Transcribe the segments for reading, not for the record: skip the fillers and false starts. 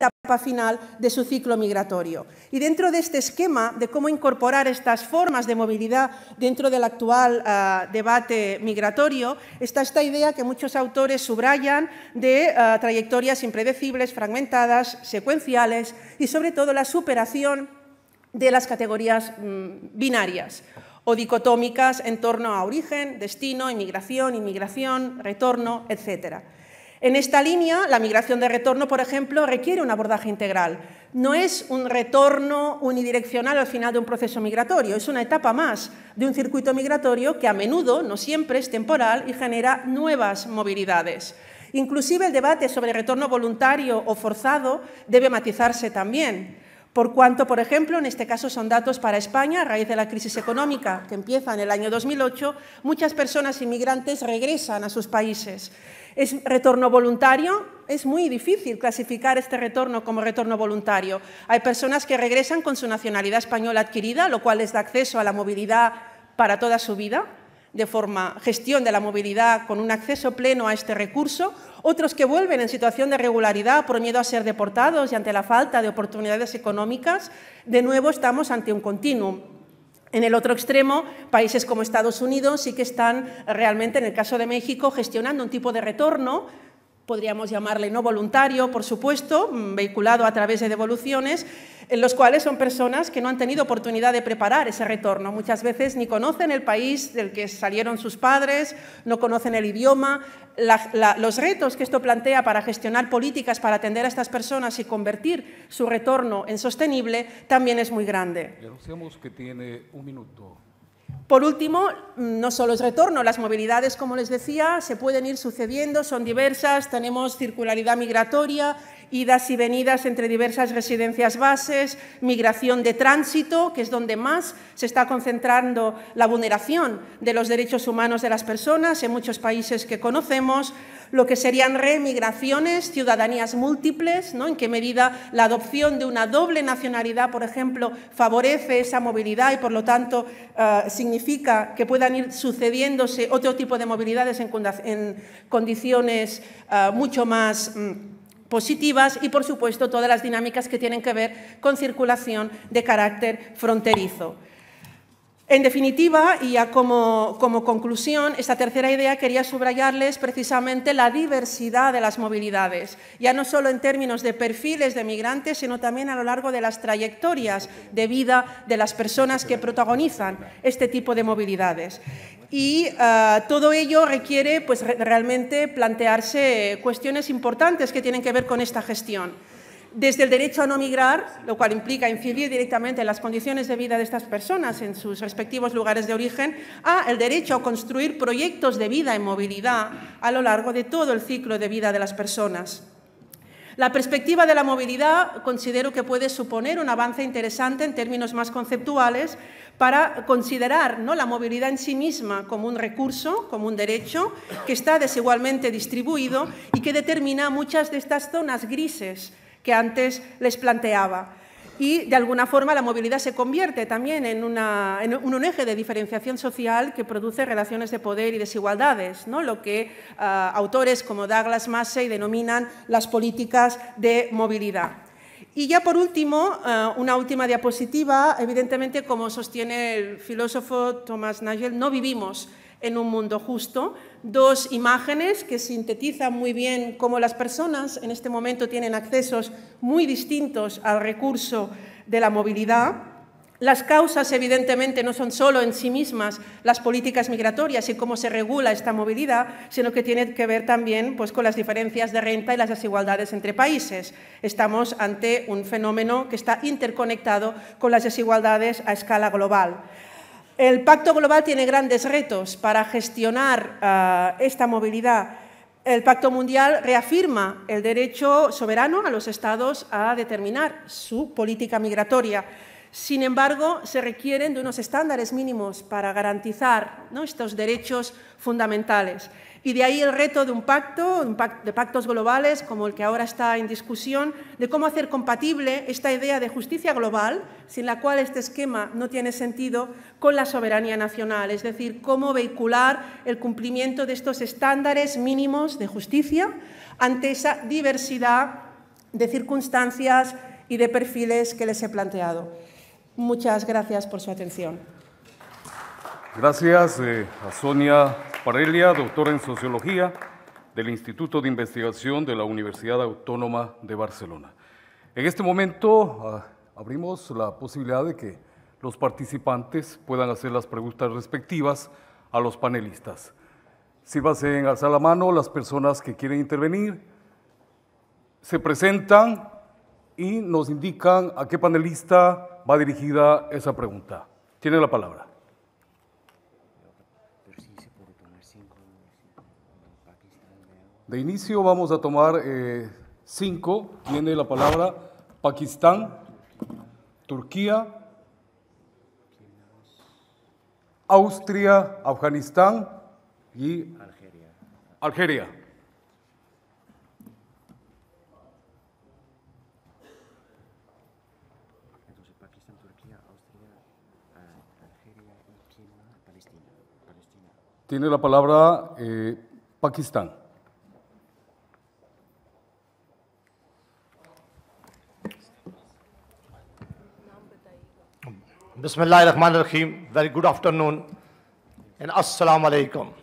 etapa final de su ciclo migratorio. Y dentro de este esquema de cómo incorporar estas formas de movilidad dentro del actual debate migratorio, está esta idea que muchos autores subrayan de trayectorias impredecibles, fragmentadas, secuenciales y, sobre todo, la superación de las categorías binarias o dicotómicas en torno a origen, destino, inmigración, retorno, etc. En esta línea, la migración de retorno, por ejemplo, requiere un abordaje integral. No es un retorno unidireccional al final de un proceso migratorio, es una etapa más de un circuito migratorio que a menudo, no siempre, es temporal y genera nuevas movilidades. Inclusive el debate sobre retorno voluntario o forzado debe matizarse también. Por cuanto, por ejemplo, en este caso son datos para España, a raíz de la crisis económica que empieza en el año 2008, muchas personas inmigrantes regresan a sus países. ¿Es retorno voluntario? Es muy difícil clasificar este retorno como retorno voluntario. Hay personas que regresan con su nacionalidad española adquirida, lo cual les da acceso a la movilidad para toda su vida, de forma gestión de la movilidad con un acceso pleno a este recurso, otros que vuelven en situación de irregularidad por miedo a ser deportados y ante la falta de oportunidades económicas. De nuevo estamos ante un continuum. En el otro extremo, países como Estados Unidos sí que están realmente, en el caso de México, gestionando un tipo de retorno, podríamos llamarle no voluntario, por supuesto, vehiculado a través de devoluciones, en los cuales son personas que no han tenido oportunidad de preparar ese retorno. Muchas veces ni conocen el país del que salieron sus padres, no conocen el idioma. Los retos que esto plantea para gestionar políticas para atender a estas personas y convertir su retorno en sostenible también es muy grande. Anunciamos que tiene un minuto. Por último, no solo es retorno, las movilidades, como les decía, se pueden ir sucediendo, son diversas, tenemos circularidad migratoria, idas y venidas entre diversas residencias bases, migración de tránsito, que es donde más se está concentrando la vulneración de los derechos humanos de las personas en muchos países que conocemos, lo que serían remigraciones, ciudadanías múltiples, ¿no? En qué medida la adopción de una doble nacionalidad, por ejemplo, favorece esa movilidad y, por lo tanto, significa que puedan ir sucediéndose otro tipo de movilidades en condiciones mucho más positivas y, por supuesto, todas las dinámicas que tienen que ver con circulación de carácter fronterizo. En definitiva, y ya como conclusión, esta tercera idea quería subrayarles precisamente la diversidad de las movilidades, ya no solo en términos de perfiles de migrantes, sino también a lo largo de las trayectorias de vida de las personas que protagonizan este tipo de movilidades. Y todo ello requiere pues, realmente plantearse cuestiones importantes que tienen que ver con esta gestión. Desde el derecho a no migrar, lo cual implica incidir directamente en las condiciones de vida de estas personas en sus respectivos lugares de origen, a el derecho a construir proyectos de vida en movilidad a lo largo de todo el ciclo de vida de las personas. La perspectiva de la movilidad considero que puede suponer un avance interesante en términos más conceptuales para considerar, ¿no?, la movilidad en sí misma como un recurso, como un derecho, que está desigualmente distribuido y que determina muchas de estas zonas grises que antes les planteaba. Y, de alguna forma, la movilidad se convierte también en un eje de diferenciación social que produce relaciones de poder y desigualdades, ¿no?, lo que autores como Douglas Massey denominan las políticas de movilidad. Y ya por último, una última diapositiva. Evidentemente, como sostiene el filósofo Thomas Nagel, no vivimos en un mundo justo. Dos imágenes que sintetizan muy bien cómo las personas en este momento tienen accesos muy distintos al recurso de la movilidad. Las causas, evidentemente, no son solo en sí mismas las políticas migratorias y cómo se regula esta movilidad, sino que tiene que ver también pues, con las diferencias de renta y las desigualdades entre países. Estamos ante un fenómeno que está interconectado con las desigualdades a escala global. El Pacto Global tiene grandes retos para gestionar esta movilidad. El Pacto Mundial reafirma el derecho soberano a los Estados a determinar su política migratoria. Sin embargo, se requieren de unos estándares mínimos para garantizar, ¿no?, estos derechos fundamentales. Y de ahí el reto de un pacto, de pactos globales como el que ahora está en discusión, de cómo hacer compatible esta idea de justicia global, sin la cual este esquema no tiene sentido, con la soberanía nacional. Es decir, cómo vehicular el cumplimiento de estos estándares mínimos de justicia ante esa diversidad de circunstancias y de perfiles que les he planteado. Muchas gracias por su atención. Gracias a Sonia Parelia, doctora en Sociología del Instituto de Investigación de la Universidad Autónoma de Barcelona. En este momento abrimos la posibilidad de que los participantes puedan hacer las preguntas respectivas a los panelistas. Sírvanse en alzar la mano las personas que quieren intervenir, se presentan y nos indican a qué panelista va dirigida esa pregunta. Tiene la palabra. De inicio vamos a tomar 5. Tiene la palabra Pakistán, Turquía, Austria, Afganistán y Algeria. Entonces, Pakistán, Turquía, Austria, Algeria y China, Palestina. Tiene la palabra Pakistán. Bismillahirrahmanirrahim. Very good afternoon and assalamu alaikum.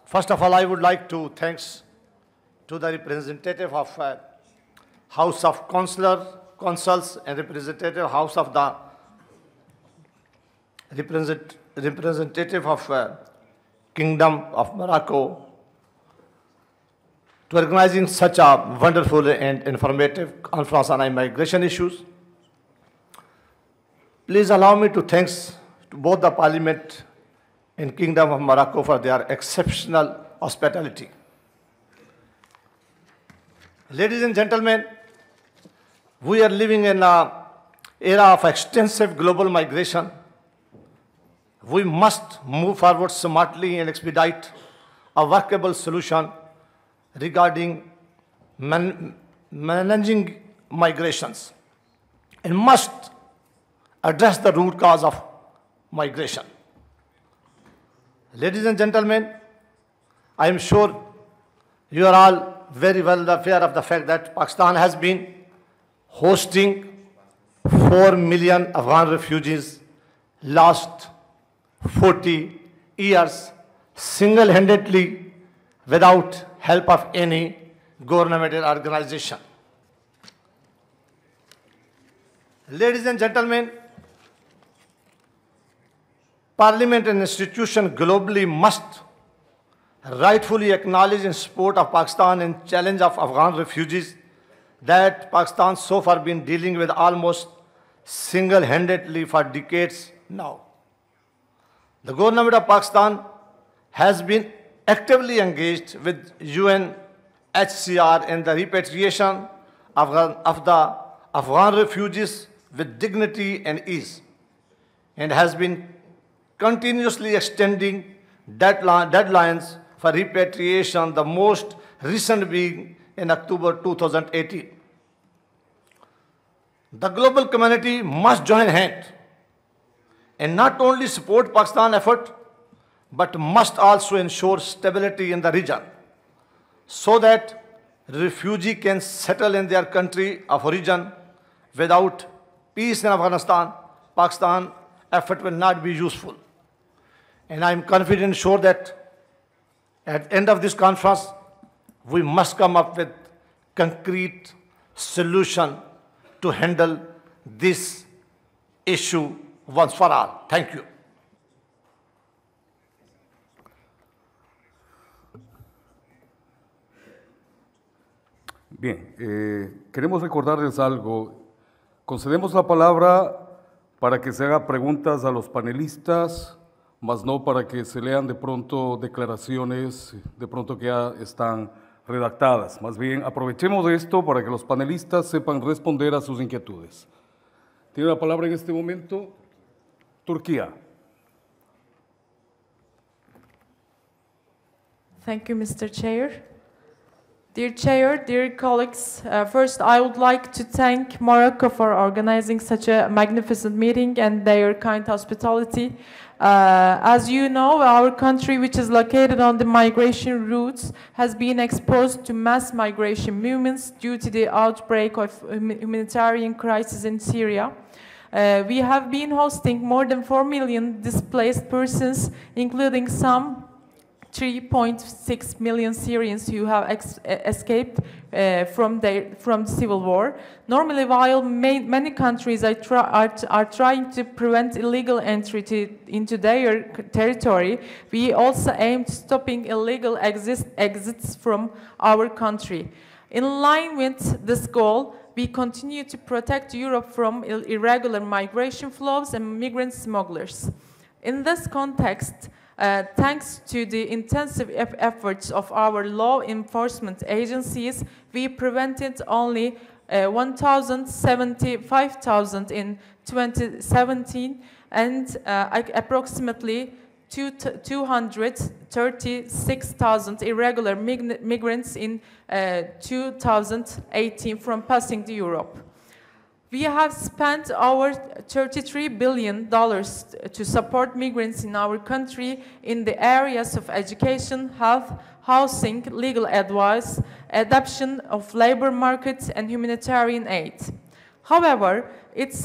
First of all, I would like to thanks to the representative of House of Consuls and representative House of the representative of Kingdom of Morocco to organizing such a wonderful and informative conference on immigration issues. Please allow me to thank to both the Parliament and Kingdom of Morocco for their exceptional hospitality. Ladies and gentlemen, we are living in an era of extensive global migration. We must move forward smartly and expedite a workable solution regarding managing migrations and must address the root cause of migration. Ladies and gentlemen, I am sure you are all very well aware of the fact that Pakistan has been hosting 4 million Afghan refugees last 40 years single-handedly without help of any governmental organization. Ladies and gentlemen, Parliament and institutions globally must rightfully acknowledge and support of Pakistan and challenge of Afghan refugees that Pakistan so far been dealing with almost single-handedly for decades now. The government of Pakistan has been actively engaged with UNHCR in the repatriation of the Afghan refugees with dignity and ease, and has been continuously extending deadlines for repatriation, the most recent being in October 2018. The global community must join hands and not only support Pakistan's effort, but must also ensure stability in the region so that refugees can settle in their country of origin. Without peace in Afghanistan, Pakistan effort will not be useful. And I am confident, sure that at the end of this conference, we must come up with concrete solution to handle this issue once for all. Thank you. Bien, queremos recordarles algo. Concedemos la palabra para que se haga preguntas a los panelistas, mas no para que se lean de pronto declaraciones, de pronto que ya están redactadas. Más bien, aprovechemos de esto para que los panelistas sepan responder a sus inquietudes. Tiene la palabra en este momento Turquía. Thank you, Mr. Chair. Dear Chair, dear colleagues, first I would like to thank Morocco for organizing such a magnificent meeting and their kind hospitality. As you know, our country, which is located on the migration routes, has been exposed to mass migration movements due to the outbreak of humanitarian crisis in Syria. We have been hosting more than 4 million displaced persons, including some 3.6 million Syrians who have escaped from the civil war. Normally, while many countries are trying to prevent illegal entry into their territory, we also aim to stopping illegal exits from our country. In line with this goal, we continue to protect Europe from irregular migration flows and migrant smugglers. In this context, thanks to the intensive efforts of our law enforcement agencies, we prevented only 1,075,000 in 2017 and approximately 236,000 irregular migrants in 2018 from passing to Europe. We have spent our $33 billion to support migrants in our country in the areas of education, health, housing, legal advice, adoption of labor markets, and humanitarian aid. However, it's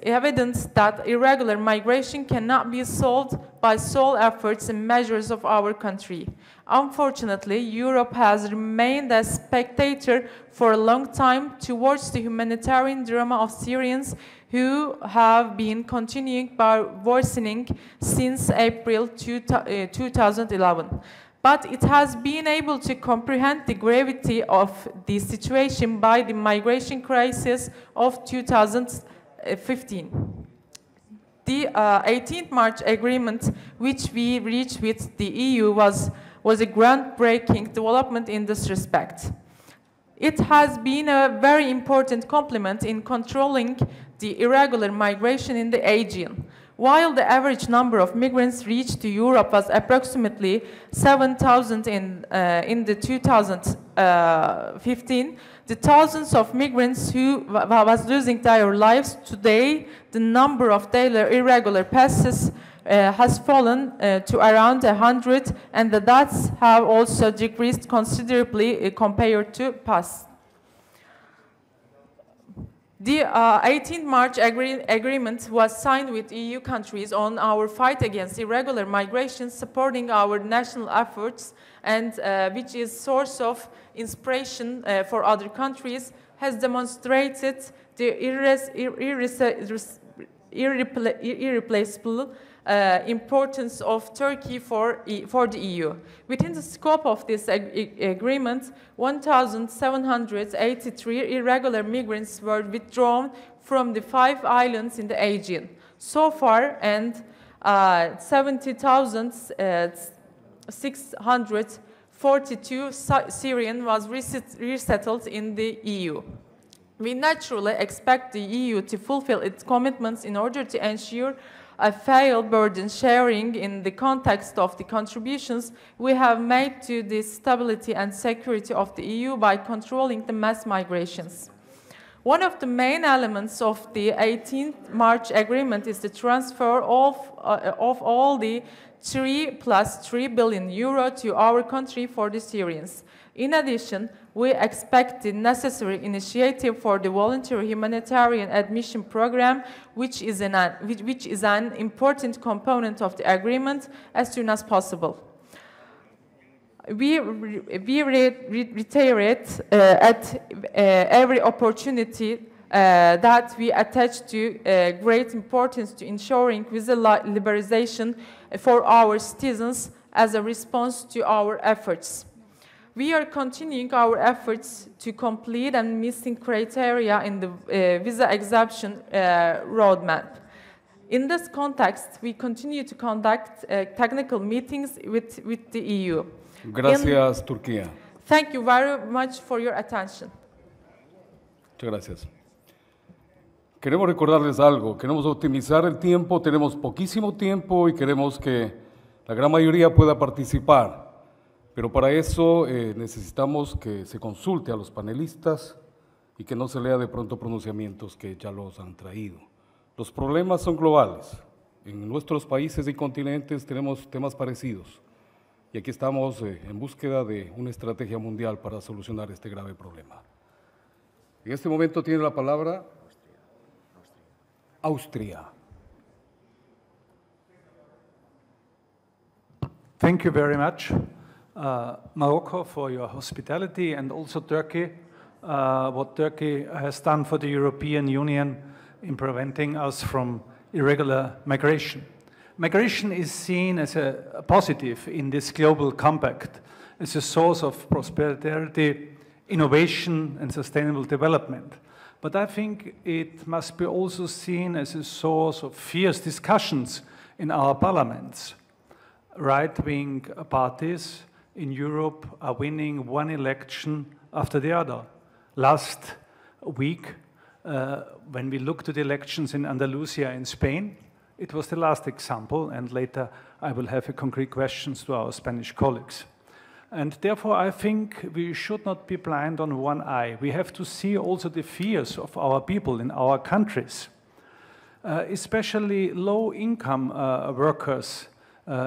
evident that irregular migration cannot be solved by sole efforts and measures of our country. Unfortunately, Europe has remained a spectator for a long time towards the humanitarian drama of Syrians who have been continuing by worsening since April 2011. But it has been able to comprehend the gravity of the situation by the migration crisis of 2015. The 18th March agreement, which we reached with the EU, was a groundbreaking development in this respect. It has been a very important complement in controlling the irregular migration in the Aegean. While the average number of migrants reached to Europe was approximately 7,000 in the 2015, the thousands of migrants who was losing their lives, today the number of daily irregular passes has fallen to around 100, and the deaths have also decreased considerably compared to past. The 18th March agreement was signed with EU countries on our fight against irregular migration, supporting our national efforts, and which is source of inspiration for other countries, has demonstrated the irreplaceable importance of Turkey for the EU. Within the scope of this agreement, 1,783 irregular migrants were withdrawn from the 5 islands in the Aegean. So far, and 70,642 Syrians was resettled in the EU. We naturally expect the EU to fulfill its commitments in order to ensure a fair burden sharing in the context of the contributions we have made to the stability and security of the EU by controlling the mass migrations. One of the main elements of the 18th March agreement is the transfer of all the 3+3 billion euro to our country for the Syrians. In addition, we expect the necessary initiative for the voluntary humanitarian admission program, which is an important component of the agreement, as soon as possible. We reiterate at every opportunity that we attach to great importance to ensuring visa liberalization for our citizens as a response to our efforts. We are continuing our efforts to complete and missing criteria in the visa exemption roadmap. In this context, we continue to conduct technical meetings with the EU. Gracias, Turquía. Thank you very much for your attention. Muchas gracias. Queremos recordarles algo, queremos optimizar el tiempo, tenemos poquísimo tiempo y queremos que la gran mayoría pueda participar. Pero para eso necesitamos que se consulte a los panelistas y que no se lea de pronto pronunciamientos que ya los han traído. Los problemas son globales. En nuestros países y continentes tenemos temas parecidos y aquí estamos en búsqueda de una estrategia mundial para solucionar este grave problema. En este momento tiene la palabra Austria. Thank you very much, Morocco, for your hospitality, and also Turkey, what Turkey has done for the European Union in preventing us from irregular migration. Migration is seen as a positive in this global compact, as a source of prosperity, innovation, and sustainable development. But I think it must be also seen as a source of fierce discussions in our parliaments. Right-wing parties in Europe are winning one election after the other. Last week, when we looked at the elections in Andalusia in Spain, it was the last example, and later I will have concrete questions to our Spanish colleagues. And therefore, I think we should not be blind on one eye. We have to see also the fears of our people in our countries, especially low-income workers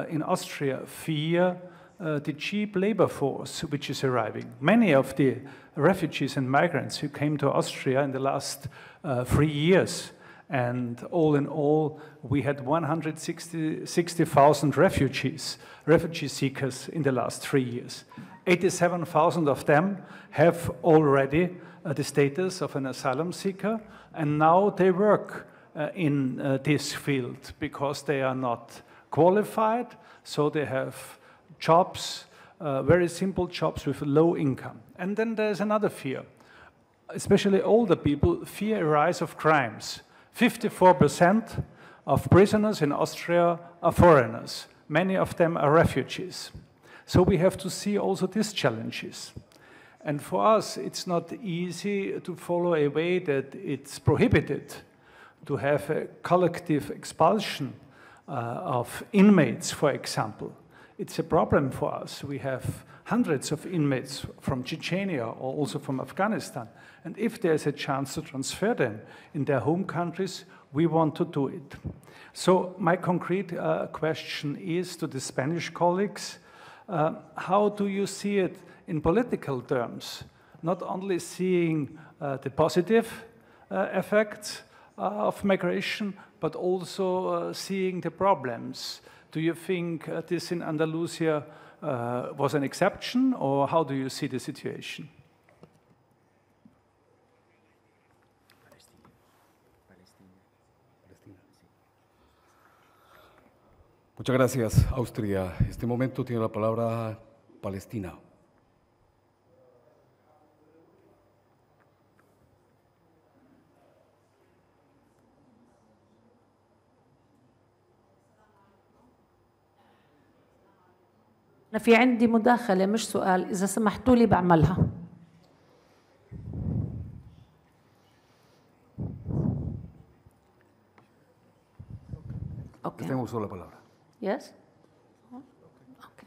in Austria fear the cheap labor force which is arriving. Many of the refugees and migrants who came to Austria in the last 3 years, and all in all, we had 160,000 refugee seekers in the last 3 years. 87,000 of them have already the status of an asylum seeker, and now they work in this field because they are not qualified, so they have jobs, very simple jobs with low income. And then there's another fear. Especially older people fear a rise of crimes. 54% of prisoners in Austria are foreigners. Many of them are refugees. So we have to see also these challenges. And for us, it's not easy to follow a way that it's prohibited to have a collective expulsion of inmates, for example. It's a problem for us. We have hundreds of inmates from Chechnya or also from Afghanistan. And if there's a chance to transfer them in their home countries, we want to do it. So my concrete question is to the Spanish colleagues, how do you see it in political terms? Not only seeing the positive effects of migration, but also seeing the problems. Do you think this in Andalusia was an exception, or how do you see the situation? Muchas gracias, Austria. En este momento tiene la palabra Palestina. أنا في عندي مداخلة مش سؤال، إذا سمحتوا لي بعملها. أوكي. Tengo solo la palabra. Yes. أوكي.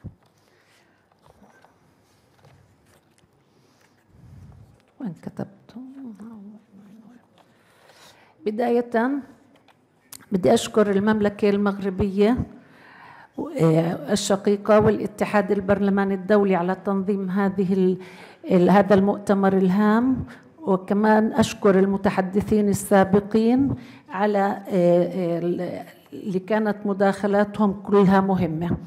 وين كتبته؟ بداية بدي أشكر المملكة المغربية الشقيقة والاتحاد البرلماني الدولي على تنظيم هذا المؤتمر الهام، وكمان أشكر المتحدثين السابقين على اللي كانت مداخلاتهم كلها مهمة.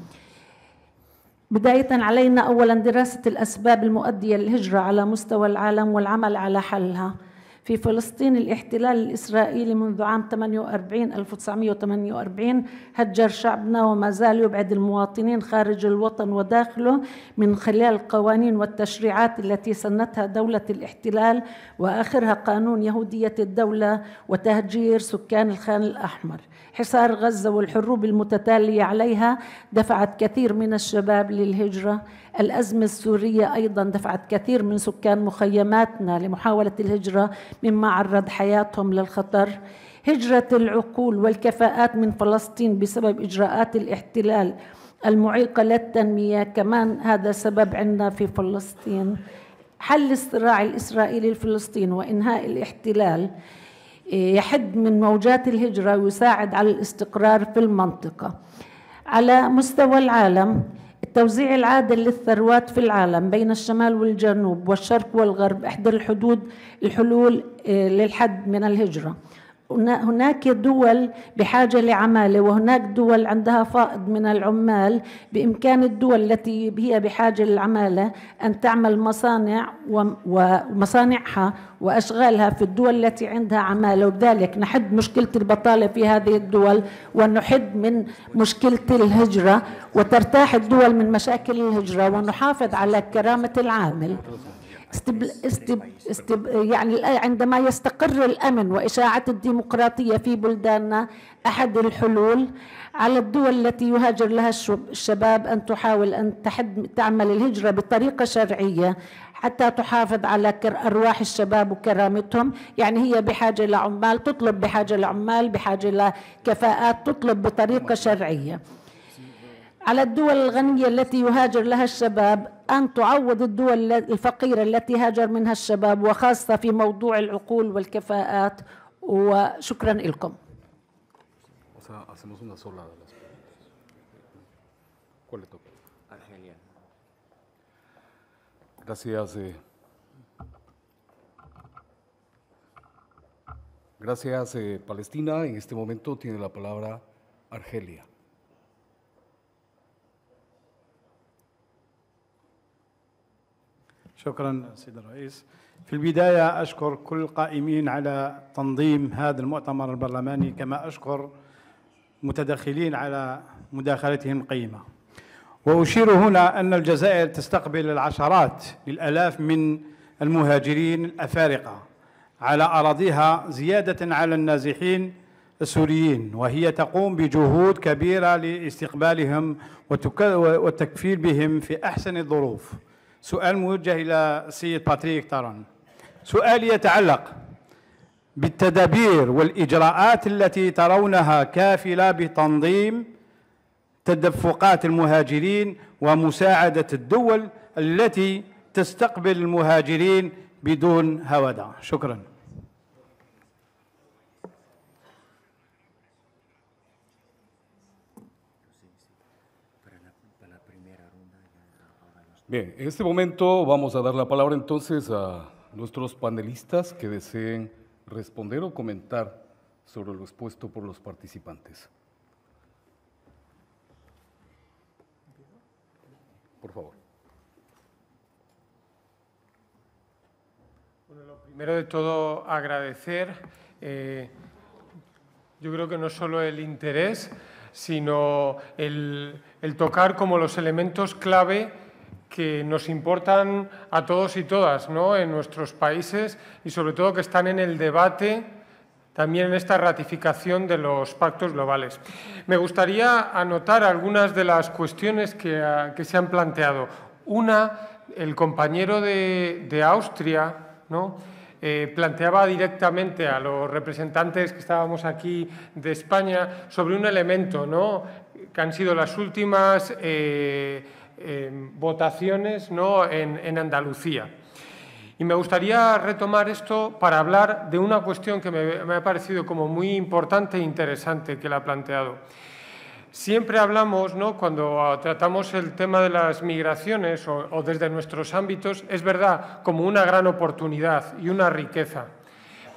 بداية علينا أولاً دراسة الأسباب المؤدية للهجرة على مستوى العالم والعمل على حلها. في فلسطين الاحتلال الإسرائيلي منذ عام 1948 هجر شعبنا وما زال يبعد المواطنين خارج الوطن وداخله من خلال القوانين والتشريعات التي سنتها دولة الاحتلال، وآخرها قانون يهودية الدولة وتهجير سكان الخان الأحمر. حصار غزة والحروب المتتالية عليها دفعت كثير من الشباب للهجرة. الأزمة السورية أيضا دفعت كثير من سكان مخيماتنا لمحاولة الهجرة مما عرض حياتهم للخطر. هجرة العقول والكفاءات من فلسطين بسبب إجراءات الاحتلال المعيقة للتنمية، كمان هذا سبب عندنا في فلسطين. حل الصراع الإسرائيلي الفلسطيني وإنهاء الاحتلال يحد من موجات الهجرة ويساعد على الاستقرار في المنطقة. على مستوى العالم، التوزيع العادل للثروات في العالم بين الشمال والجنوب والشرق والغرب إحدى الحلول للحد من الهجرة. هناك دول بحاجة لعمالة وهناك دول عندها فائض من العمال. بإمكان الدول التي هي بحاجة للعمالة أن تعمل مصانع ومصانعها وأشغالها في الدول التي عندها عمالة، وبذلك نحد مشكلة البطالة في هذه الدول ونحد من مشكلة الهجرة، وترتاح الدول من مشاكل الهجرة، ونحافظ على كرامة العامل. يعني عندما يستقر الأمن وإشاعة الديمقراطية في بلداننا، أحد الحلول على الدول التي يهاجر لها الشباب أن تحاول أن تعمل الهجرة بطريقة شرعية حتى تحافظ على أرواح الشباب وكرامتهم. يعني هي بحاجة لعمال تطلب، بحاجة لعمال، بحاجة لكفاءات تطلب بطريقة شرعية. على الدول الغنية التي يهاجر لها الشباب أن تعوض الدول الفقيرة التي هاجر منها الشباب، وخاصة في موضوع العقول والكفاءات. وشكرا لكم. Gracias, Palestina. En este momento tiene la palabra Argelia. شكرا سيد الرئيس. في البداية أشكر كل القائمين على تنظيم هذا المؤتمر البرلماني، كما أشكر متدخلين على مداخلتهم القيمة. وأشير هنا أن الجزائر تستقبل العشرات للآلاف من المهاجرين الأفارقة على أراضيها زيادة على النازحين السوريين، وهي تقوم بجهود كبيرة لاستقبالهم والتكفيل بهم في أحسن الظروف. سؤال موجه إلى السيد بتاريخ تاران. سؤالي يتعلق بالتدابير والإجراءات التي ترونها كافلة بتنظيم تدفقات المهاجرين ومساعدة الدول التي تستقبل المهاجرين بدون هودة. شكرا. Bien, en este momento vamos a dar la palabra entonces a nuestros panelistas que deseen responder o comentar sobre lo expuesto por los participantes. Por favor. Bueno, lo primero de todo, agradecer, yo creo que no solo el interés, sino el tocar como los elementos clave que nos importan a todos y todas, ¿no?, en nuestros países, y sobre todo que están en el debate, también en esta ratificación de los pactos globales. Me gustaría anotar algunas de las cuestiones que se han planteado. Una, el compañero de Austria, ¿no?, planteaba directamente a los representantes que estábamos aquí de España sobre un elemento, ¿no?, que han sido las últimas votaciones, ¿no?, en Andalucía. Y me gustaría retomar esto para hablar de una cuestión que me ha parecido como muy importante e interesante que la ha planteado. Siempre hablamos, ¿no?, cuando tratamos el tema de las migraciones o desde nuestros ámbitos, es verdad, como una gran oportunidad y una riqueza,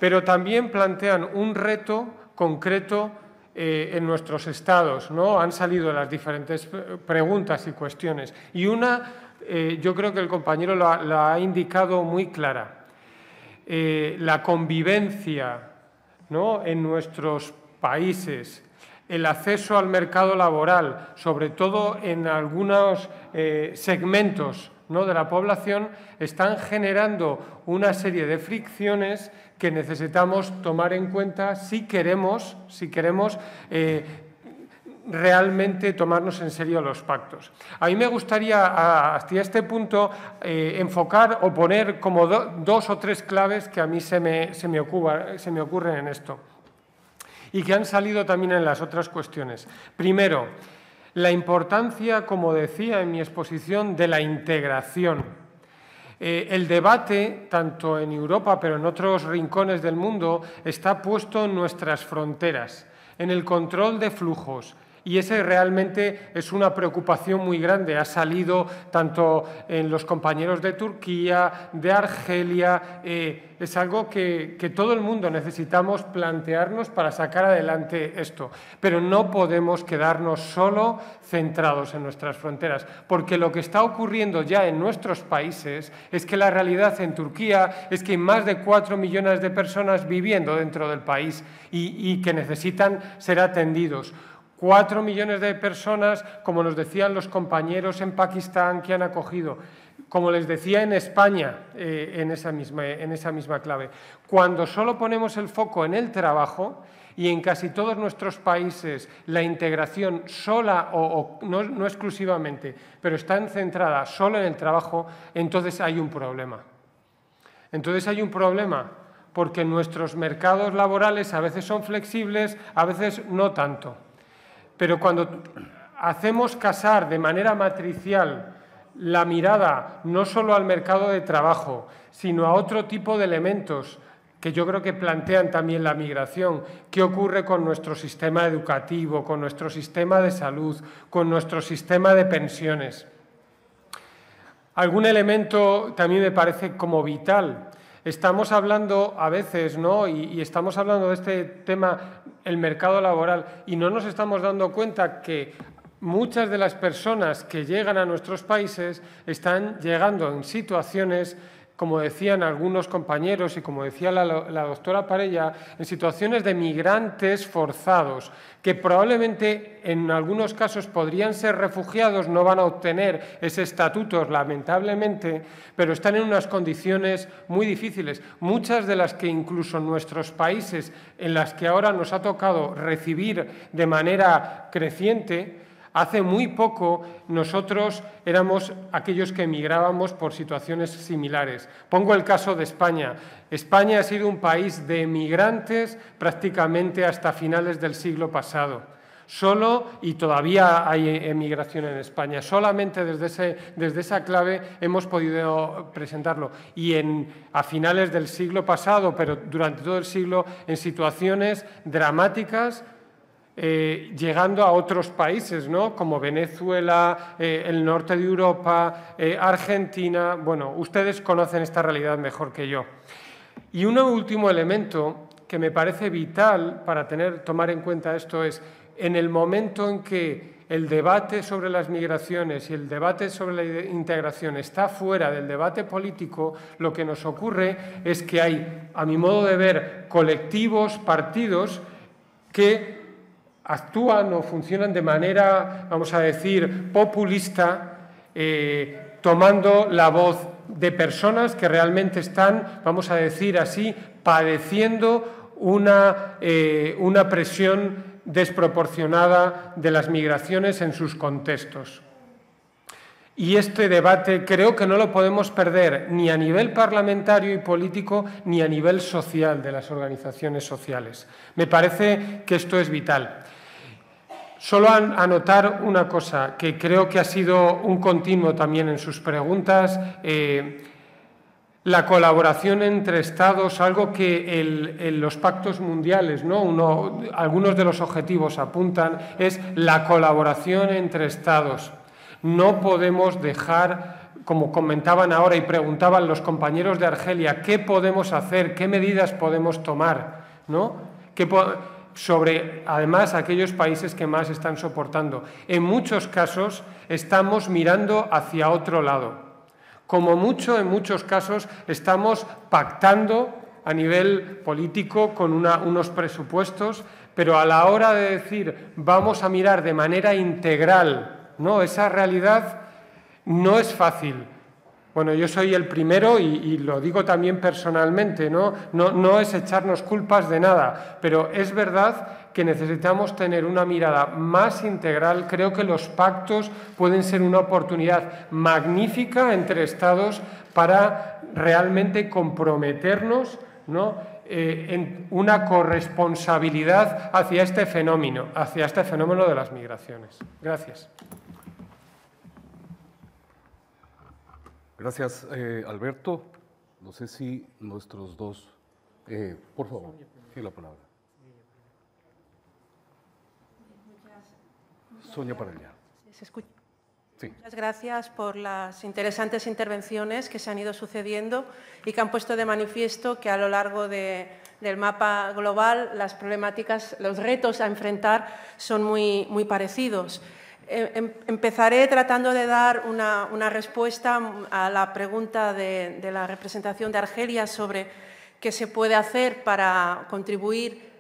pero también plantean un reto concreto en nuestros estados, ¿no? Han salido las diferentes preguntas y cuestiones. Y una, yo creo que el compañero la ha indicado muy clara. La convivencia, ¿no?, en nuestros países, el acceso al mercado laboral, sobre todo en algunos segmentos, ¿no?, de la población, están generando una serie de fricciones que necesitamos tomar en cuenta si queremos realmente tomarnos en serio los pactos. A mí me gustaría, hasta este punto, enfocar o poner como dos o tres claves que a mí se me ocurren en esto y que han salido también en las otras cuestiones. Primero, La importancia, como decía en mi exposición, de la integración. El debate, tanto en Europa, pero en otros rincones del mundo, está puesto en nuestras fronteras, en el control de flujos. Y ese realmente es una preocupación muy grande. Ha salido tanto en los compañeros de Turquía, de Argelia. Es algo que todo el mundo necesitamos plantearnos para sacar adelante esto. Pero no podemos quedarnos solo centrados en nuestras fronteras, porque lo que está ocurriendo ya en nuestros países es que la realidad en Turquía es que hay más de 4 millones de personas viviendo dentro del país y que necesitan ser atendidos. 4 millones de personas, como nos decían los compañeros en Pakistán, que han acogido. Como les decía en España, en esa misma clave. Cuando solo ponemos el foco en el trabajo, y en casi todos nuestros países la integración sola o no exclusivamente, pero está centrada solo en el trabajo, entonces hay un problema. Entonces hay un problema, porque nuestros mercados laborales a veces son flexibles, a veces no tanto. Pero cuando hacemos casar de manera matricial la mirada no solo al mercado de trabajo, sino a otro tipo de elementos que yo creo que plantean también la migración, qué ocurre con nuestro sistema educativo, con nuestro sistema de salud, con nuestro sistema de pensiones. Algún elemento también me parece como vital. Estamos hablando a veces, ¿no? Y estamos hablando de este tema, el mercado laboral, y no nos estamos dando cuenta que muchas de las personas que llegan a nuestros países están llegando en situaciones, como decían algunos compañeros y como decía la doctora Parella, en situaciones de migrantes forzados, que probablemente en algunos casos podrían ser refugiados, no van a obtener ese estatuto, lamentablemente, pero están en unas condiciones muy difíciles, muchas de las que incluso en nuestros países, en las que ahora nos ha tocado recibir de manera creciente. Hace muy poco nosotros éramos aquellos que emigrábamos por situaciones similares. Pongo el caso de España. España ha sido un país de emigrantes prácticamente hasta finales del siglo pasado. Solo, y todavía hay emigración en España, solamente desde esa clave hemos podido presentarlo. Y a finales del siglo pasado, pero durante todo el siglo, en situaciones dramáticas, llegando a otros países, ¿no? Como Venezuela, el norte de Europa, Argentina. Bueno, ustedes conocen esta realidad mejor que yo. Y un último elemento que me parece vital para tomar en cuenta esto es, en el momento en que el debate sobre las migraciones y el debate sobre la integración está fuera del debate político, lo que nos ocurre es que hay, a mi modo de ver, colectivos, partidos que actúan o funcionan de manera, vamos a decir, populista, tomando la voz de personas que realmente están, vamos a decir así, padeciendo una presión desproporcionada de las migraciones en sus contextos. Y este debate creo que no lo podemos perder ni a nivel parlamentario y político ni a nivel social de las organizaciones sociales. Me parece que esto es vital. Solo anotar una cosa, que creo que ha sido un continuo también en sus preguntas, la colaboración entre Estados, algo que en los pactos mundiales, ¿no? Algunos de los objetivos apuntan, es la colaboración entre Estados. No podemos dejar, como comentaban ahora y preguntaban los compañeros de Argelia, ¿qué podemos hacer? ¿Qué medidas podemos tomar? ¿No? Sobre, además, aquellos países que más están soportando. En muchos casos estamos mirando hacia otro lado. Como mucho, en muchos casos, estamos pactando a nivel político con unos presupuestos, pero a la hora de decir vamos a mirar de manera integral, ¿no? Esa realidad no es fácil. Bueno, yo soy el primero y lo digo también personalmente, no es echarnos culpas de nada, pero es verdad que necesitamos tener una mirada más integral. Creo que los pactos pueden ser una oportunidad magnífica entre Estados para realmente comprometernos, ¿no? una corresponsabilidad hacia este fenómeno de las migraciones. Gracias. Gracias, Alberto. No sé si nuestros dos... por favor, tiene la palabra. Sonia Parella. ¿Se escucha? Sí. Muchas gracias por las interesantes intervenciones que se han ido sucediendo y que han puesto de manifiesto que a lo largo del mapa global las problemáticas, los retos a enfrentar son muy parecidos. Empezaré tratando de dar una respuesta a la pregunta de la representación de Argelia sobre qué se puede hacer para contribuir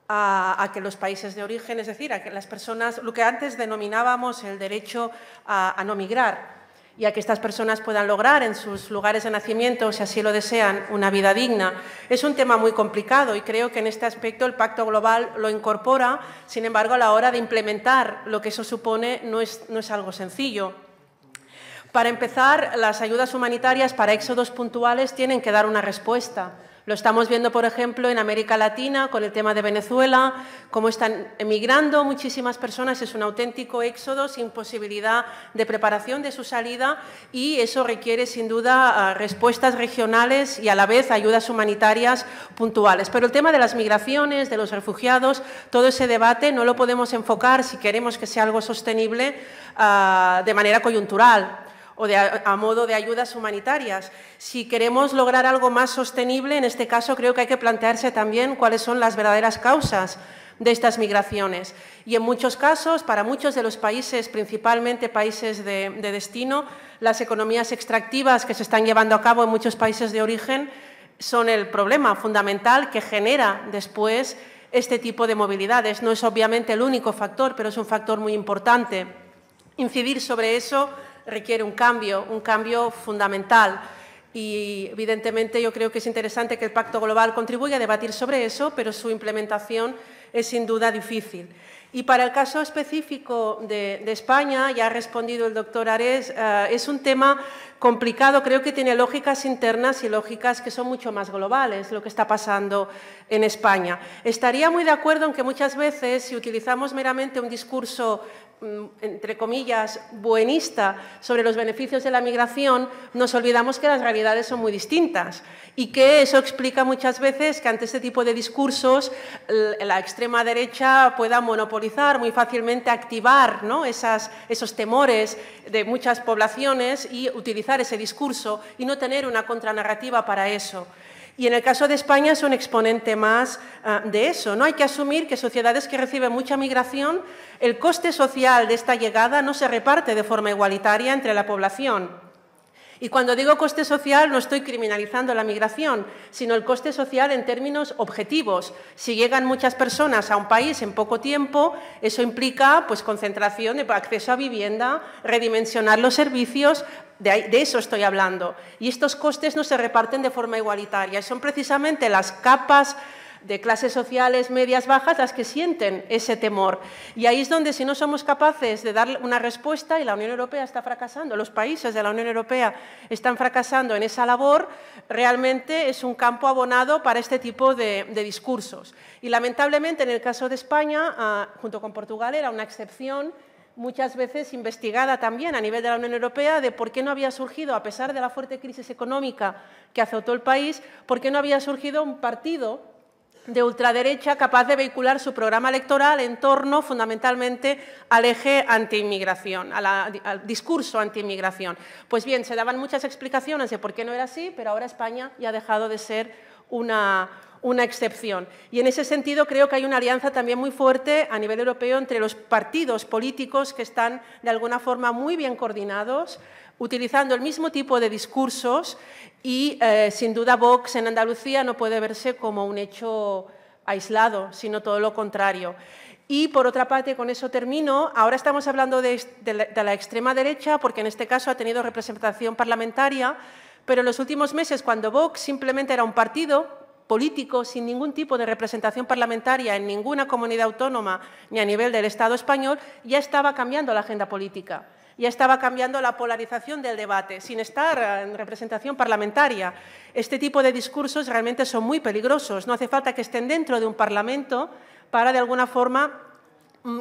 a que los países de origen, es decir, a que las personas, lo que antes denominábamos el derecho a no migrar, y a que estas personas puedan lograr en sus lugares de nacimiento, si así lo desean, una vida digna. Es un tema muy complicado y creo que en este aspecto el Pacto Global lo incorpora, sin embargo, a la hora de implementar lo que eso supone no es algo sencillo. Para empezar, las ayudas humanitarias para éxodos puntuales tienen que dar una respuesta. Lo estamos viendo, por ejemplo, en América Latina, con el tema de Venezuela, cómo están emigrando muchísimas personas, es un auténtico éxodo sin posibilidad de preparación de su salida y eso requiere, sin duda, respuestas regionales y, a la vez, ayudas humanitarias puntuales. Pero el tema de las migraciones, de los refugiados, todo ese debate no lo podemos enfocar, si queremos que sea algo sostenible, de manera coyuntural o a modo de ayudas humanitarias. Si queremos lograr algo más sostenible, en este caso creo que hay que plantearse también cuáles son las verdaderas causas de estas migraciones. Y en muchos casos, para muchos de los países, principalmente países de destino, las economías extractivas que se están llevando a cabo en muchos países de origen son el problema fundamental que genera después este tipo de movilidades. No es obviamente el único factor, pero es un factor muy importante. Incidir sobre eso requiere un cambio fundamental y, evidentemente, yo creo que es interesante que el Pacto Global contribuya a debatir sobre eso, pero su implementación es sin duda difícil. Y para el caso específico de España, ya ha respondido el doctor Ares, es un tema complicado, creo que tiene lógicas internas y lógicas que son mucho más globales, lo que está pasando en España. Estaría muy de acuerdo en que muchas veces, si utilizamos meramente un discurso entre comillas, buenista sobre los beneficios de la migración, nos olvidamos que las realidades son muy distintas y que eso explica muchas veces que ante este tipo de discursos la extrema derecha pueda monopolizar muy fácilmente, activar, ¿no?, esos temores de muchas poblaciones y utilizar ese discurso y no tener una contranarrativa para eso. Y en el caso de España es un exponente más de eso, ¿no? Hay que asumir que sociedades que reciben mucha migración, el coste social de esta llegada no se reparte de forma igualitaria entre la población. Y cuando digo coste social no estoy criminalizando la migración, sino el coste social en términos objetivos. Si llegan muchas personas a un país en poco tiempo, eso implica pues, concentración de acceso a vivienda, redimensionar los servicios, de eso estoy hablando. Y estos costes no se reparten de forma igualitaria. Son precisamente las capas de clases sociales medias bajas las que sienten ese temor. Y ahí es donde, si no somos capaces de dar una respuesta, y la Unión Europea está fracasando, los países de la Unión Europea están fracasando en esa labor, realmente es un campo abonado para este tipo de discursos. Y lamentablemente en el caso de España, junto con Portugal, era una excepción muchas veces investigada también a nivel de la Unión Europea de por qué no había surgido, a pesar de la fuerte crisis económica que azotó el país, por qué no había surgido un partido de ultraderecha capaz de vehicular su programa electoral en torno fundamentalmente al eje antiinmigración, al discurso antiinmigración. Pues bien, se daban muchas explicaciones de por qué no era así, pero ahora España ya ha dejado de ser una excepción. Y en ese sentido creo que hay una alianza también muy fuerte a nivel europeo entre los partidos políticos que están de alguna forma muy bien coordinados, utilizando el mismo tipo de discursos y, sin duda, Vox en Andalucía no puede verse como un hecho aislado, sino todo lo contrario. Y, por otra parte, con eso termino, ahora estamos hablando de la extrema derecha, porque en este caso ha tenido representación parlamentaria, pero en los últimos meses, cuando Vox simplemente era un partido político sin ningún tipo de representación parlamentaria en ninguna comunidad autónoma ni a nivel del Estado español, ya estaba cambiando la agenda política. Ya estaba cambiando la polarización del debate, sin estar en representación parlamentaria. Este tipo de discursos realmente son muy peligrosos. No hace falta que estén dentro de un parlamento para, de alguna forma,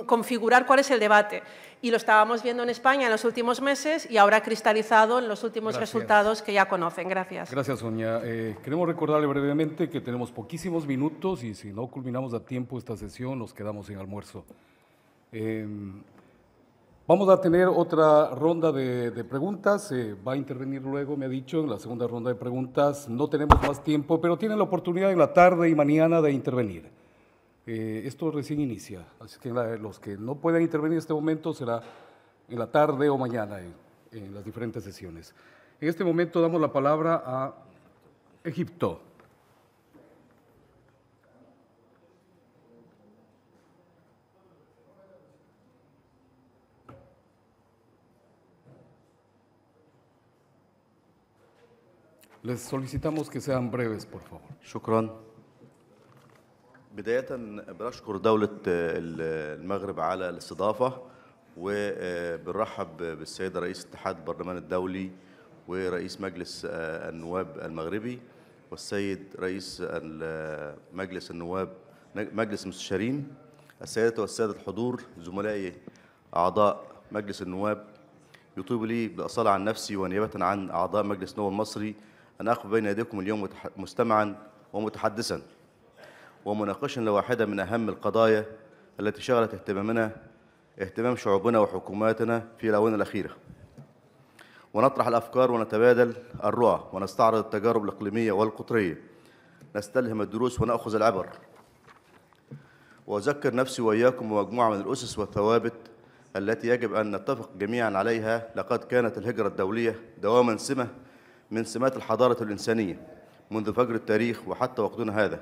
configurar cuál es el debate. Y lo estábamos viendo en España en los últimos meses y ahora cristalizado en los últimos resultados que ya conocen. Gracias. Gracias, Sonia. Queremos recordarle brevemente que tenemos poquísimos minutos y si no culminamos a tiempo esta sesión, nos quedamos sin almuerzo. Vamos a tener otra ronda de preguntas. Va a intervenir luego, me ha dicho, en la segunda ronda de preguntas. No tenemos más tiempo, pero tienen la oportunidad en la tarde y mañana de intervenir. Esto recién inicia, así que los que no puedan intervenir en este momento será en la tarde o mañana en las diferentes sesiones. En este momento damos la palabra a Egipto. Les solicitamos que sean breves, por favor. شكراً. بداية بشكر دولة المغرب على الاستضافة وبنرحب بالسيد رئيس اتحاد البرلمان الدولي ورئيس مجلس النواب المغربي والسيد رئيس مجلس النواب مجلس المستشارين السيدة والسادة الحضور زملائي أعضاء مجلس النواب يطيب لي بالأصالة عن نفسي ونيابة عن أعضاء مجلس النواب المصري أن أقف بين يديكم اليوم مستمعاً ومتحدثاً ومناقشاً لواحدة من أهم القضايا التي شغلت اهتمام شعوبنا وحكوماتنا في الآونة الأخيرة ونطرح الأفكار ونتبادل الرؤى ونستعرض التجارب الإقليمية والقطرية نستلهم الدروس ونأخذ العبر وأذكر نفسي وإياكم بمجموعة من الأسس والثوابت التي يجب أن نتفق جميعاً عليها. لقد كانت الهجرة الدولية دواما سمة من سمات الحضارة الإنسانية منذ فجر التاريخ وحتى وقتنا هذا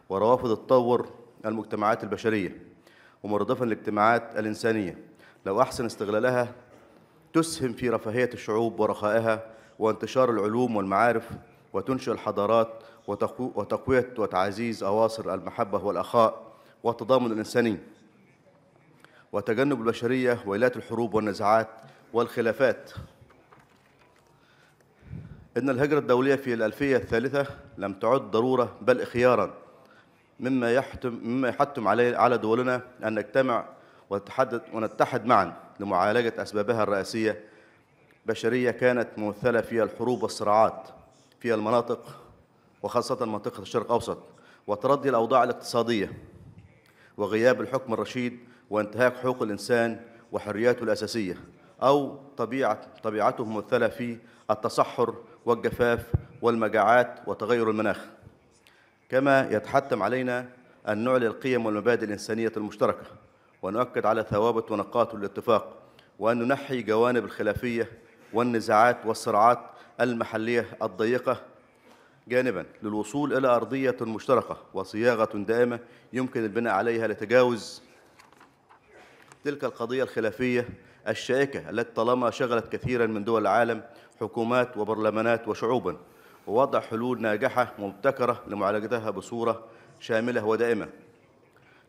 وروافد تطور المجتمعات البشرية ومردفاً للاجتماعات الإنسانية لو أحسن استغلالها تسهم في رفاهية الشعوب ورخائها وانتشار العلوم والمعارف وتنشئ الحضارات وتقوية وتعزيز أواصر المحبة والأخاء والتضامن الإنساني وتجنب البشرية ويلات الحروب والنزاعات والخلافات. إن الهجرة الدولية في الألفية الثالثة لم تعد ضرورة بل خياراً مما يحتم على دولنا أن نجتمع ونتحد معاً لمعالجة أسبابها الرئيسية بشرية كانت ممثلة في الحروب والصراعات في المناطق وخاصة منطقة الشرق الأوسط وتردي الأوضاع الاقتصادية وغياب الحكم الرشيد وانتهاك حقوق الإنسان وحرياته الأساسية أو طبيعته ممثلة في التصحر والجفاف والمجاعات وتغير المناخ. كما يتحتم علينا أن نعلي القيم والمبادئ الإنسانية المشتركة ونؤكد على ثوابت ونقاط الاتفاق وأن ننحي جوانب الخلافية والنزاعات والصراعات المحلية الضيقة جانباً للوصول إلى أرضية مشتركة وصياغة دائمة يمكن البناء عليها لتجاوز تلك القضية الخلافية الشائكة التي طالما شغلت كثيراً من دول العالم حكومات وبرلمانات وشعوباً ووضع حلول ناجحة ومبتكرة لمعالجتها بصورة شاملة ودائمة.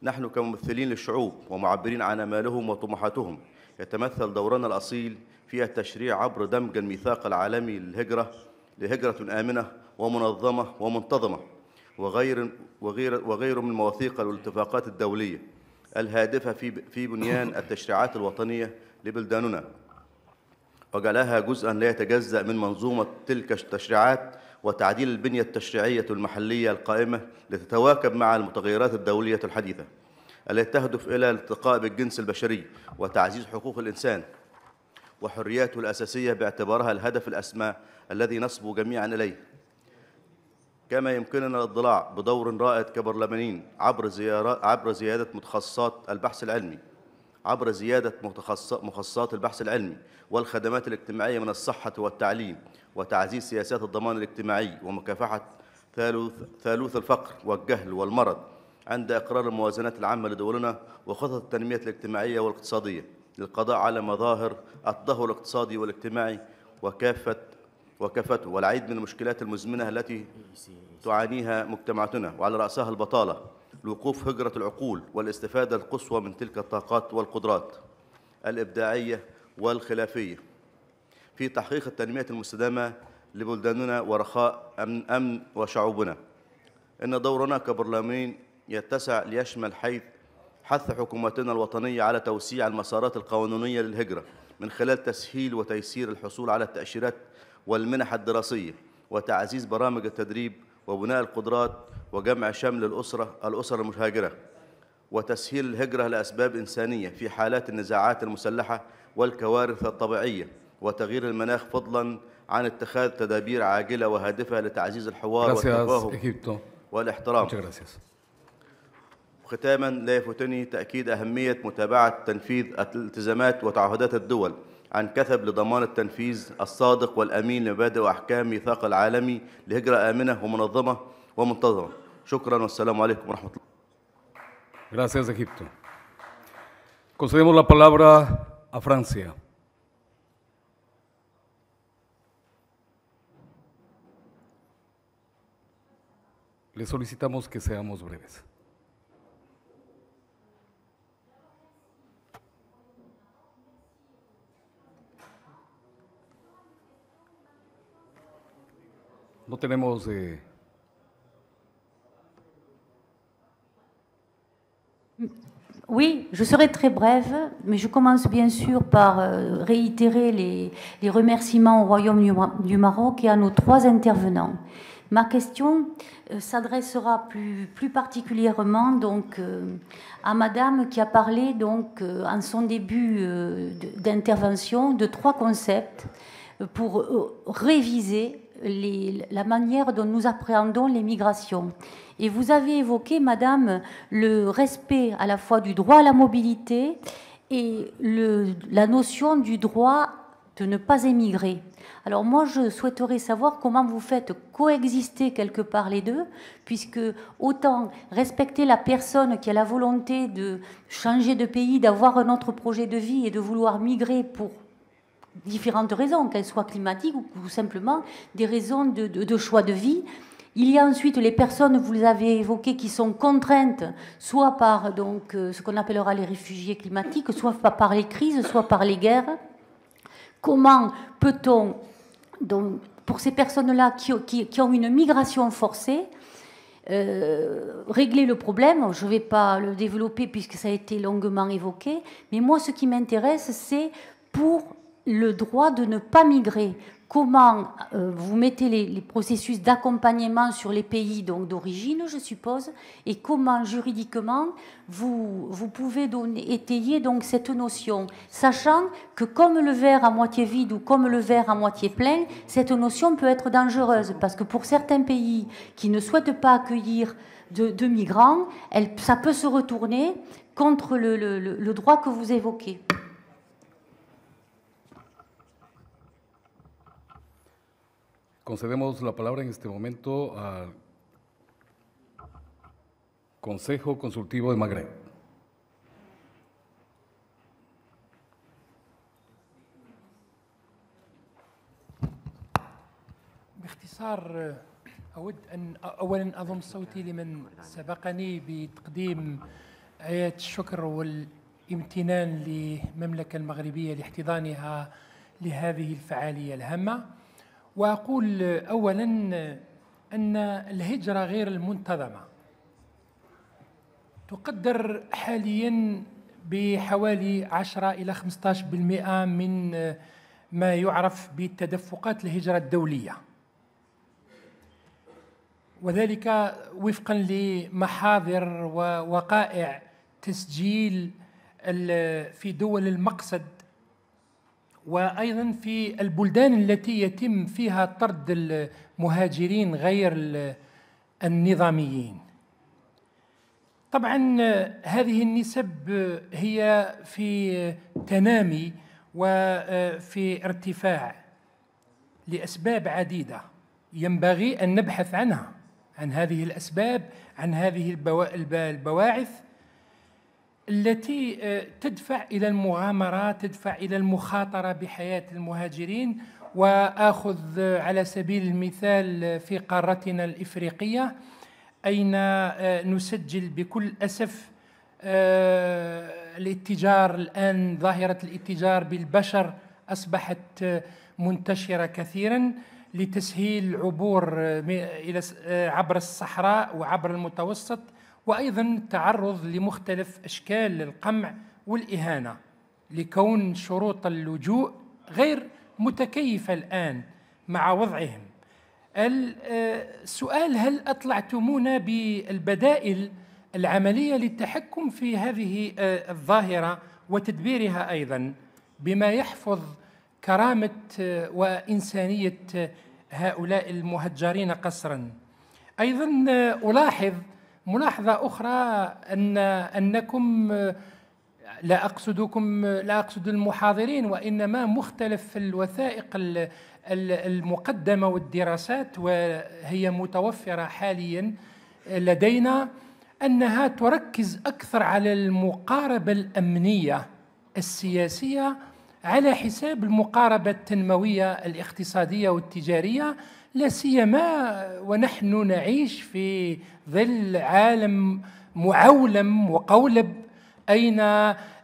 نحن كممثلين للشعوب ومعبرين عن آمالهم وطموحاتهم يتمثل دورنا الأصيل في التشريع عبر دمج الميثاق العالمي لهجرة آمنة ومنظمة ومنتظمة وغير من المواثيق والاتفاقات الدولية الهادفة في بنيان التشريعات الوطنية لبلداننا وجعلها جزءاً لا يتجزأ من منظومة تلك التشريعات وتعديل البنية التشريعية المحلية القائمة لتتواكب مع المتغيرات الدولية الحديثة التي تهدف إلى الالتقاء بالجنس البشري وتعزيز حقوق الإنسان وحرياته الأساسية باعتبارها الهدف الأسمى الذي نصبو جميعاً إليه. كما يمكننا الاطلاع بدور رائد كبرلمانيين عبر زيادة مخصصات البحث العلمي والخدمات الاجتماعية من الصحة والتعليم وتعزيز سياسات الضمان الاجتماعي ومكافحة ثالوث الفقر والجهل والمرض عند إقرار الموازنات العامة لدولنا وخطط التنمية الاجتماعية والاقتصادية للقضاء على مظاهر التدهور الاقتصادي والاجتماعي وكافته والعديد من المشكلات المزمنة التي تعانيها مجتمعاتنا وعلى رأسها البطالة لوقوف هجرة العقول والاستفادة القصوى من تلك الطاقات والقدرات الإبداعية والخلافية في تحقيق التنمية المستدامة لبلداننا ورخاء أمن وشعوبنا. إن دورنا كبرلمان يتسع ليشمل حث حكومتنا الوطنية على توسيع المسارات القانونية للهجرة من خلال تسهيل وتيسير الحصول على التأشيرات والمنح الدراسية، وتعزيز برامج التدريب وبناء القدرات وجمع شمل الأسر المهاجرة، وتسهيل الهجرة لأسباب إنسانية في حالات النزاعات المسلحة والكوارث الطبيعية، وتغيير المناخ، فضلاً عن اتخاذ تدابير عاجلة وهادفة لتعزيز الحوار والتفاهم والاحترام. ختاماً، لا يفوتني تأكيد أهمية متابعة تنفيذ الالتزامات وتعهدات الدول عن كثب لضمان التنفيذ الصادق والأمين لمبادئ وأحكام ميثاق العالمي لهجرة آمنة ومنظمة ومنتظمة. شكراً والسلام عليكم ورحمة الله. Gracias, Egipto. Concedemos la palabra a Francia. Le solicitamos que seamos breves. No tenemos Oui, je serai très brève, mais je commence bien sûr par réitérer les remerciements au Royaume du Maroc et à nos 3 intervenants. Ma question s'adressera plus particulièrement donc, à Madame qui a parlé donc, en son début d'intervention de 3 concepts pour réviser la manière dont nous appréhendons les migrations. Et vous avez évoqué, Madame, le respect à la fois du droit à la mobilité et la notion du droit de ne pas émigrer. Alors moi, je souhaiterais savoir comment vous faites coexister quelque part les deux, puisque autant respecter la personne qui a la volonté de changer de pays, d'avoir un autre projet de vie et de vouloir migrer pour différentes raisons, qu'elles soient climatiques ou simplement des raisons de choix de vie. Il y a ensuite les personnes, vous les avez évoquées, qui sont contraintes, soit par donc, ce qu'on appellera les réfugiés climatiques, soit par les crises, soit par les guerres. Comment peut-on, donc, pour ces personnes-là qui ont une migration forcée, régler le problème? Je ne vais pas le développer puisque ça a été longuement évoqué, mais moi, ce qui m'intéresse, c'est pour le droit de ne pas migrer. Comment vous mettez les processus d'accompagnement sur les pays d'origine, je suppose, et comment juridiquement vous pouvez étayer donc cette notion, sachant que comme le verre à moitié vide ou comme le verre à moitié plein, cette notion peut être dangereuse, parce que pour certains pays qui ne souhaitent pas accueillir de migrants, ça peut se retourner contre le droit que vous évoquez. Concedemos la palabra en este momento al Consejo Consultivo de Magreb. باختصار أود أن أولا أضم صوتي لمن سبقني بتقديم آيات الشكر والامتنان للمملكة المغربية لاحتضانها لهذه الفعالية الهامة. وأقول أولاً أن الهجرة غير المنتظمة تقدر حالياً بحوالي 10 إلى 15% من ما يعرف بتدفقات الهجرة الدولية، وذلك وفقاً لمحاضر ووقائع تسجيل في دول المقصد، وأيضاً في البلدان التي يتم فيها طرد المهاجرين غير النظاميين. طبعاً هذه النسب هي في تنامي وفي ارتفاع لأسباب عديدة ينبغي أن نبحث عنها، عن هذه الأسباب، عن هذه البواعث التي تدفع إلى المغامرات، تدفع إلى المخاطرة بحياة المهاجرين. وآخذ على سبيل المثال في قارتنا الإفريقية، أين نسجل بكل أسف الاتجار الآن، ظاهرة الاتجار بالبشر أصبحت منتشرة كثيرا لتسهيل العبور عبر الصحراء وعبر المتوسط، وأيضا التعرض لمختلف أشكال القمع والإهانة لكون شروط اللجوء غير متكيفة الآن مع وضعهم. السؤال: هل أطلعتمونا بالبدائل العملية للتحكم في هذه الظاهرة وتدبيرها أيضا بما يحفظ كرامة وإنسانية هؤلاء المهجرين قسرا؟ أيضا ألاحظ ملاحظة أخرى أنكم لا أقصد المحاضرين، وإنما مختلف الوثائق المقدمة والدراسات وهي متوفرة حاليا لدينا، أنها تركز أكثر على المقاربة الأمنية السياسية على حساب المقاربة التنموية الاقتصادية والتجارية، لا سيما ونحن نعيش في ظل عالم معولم وقولب، أين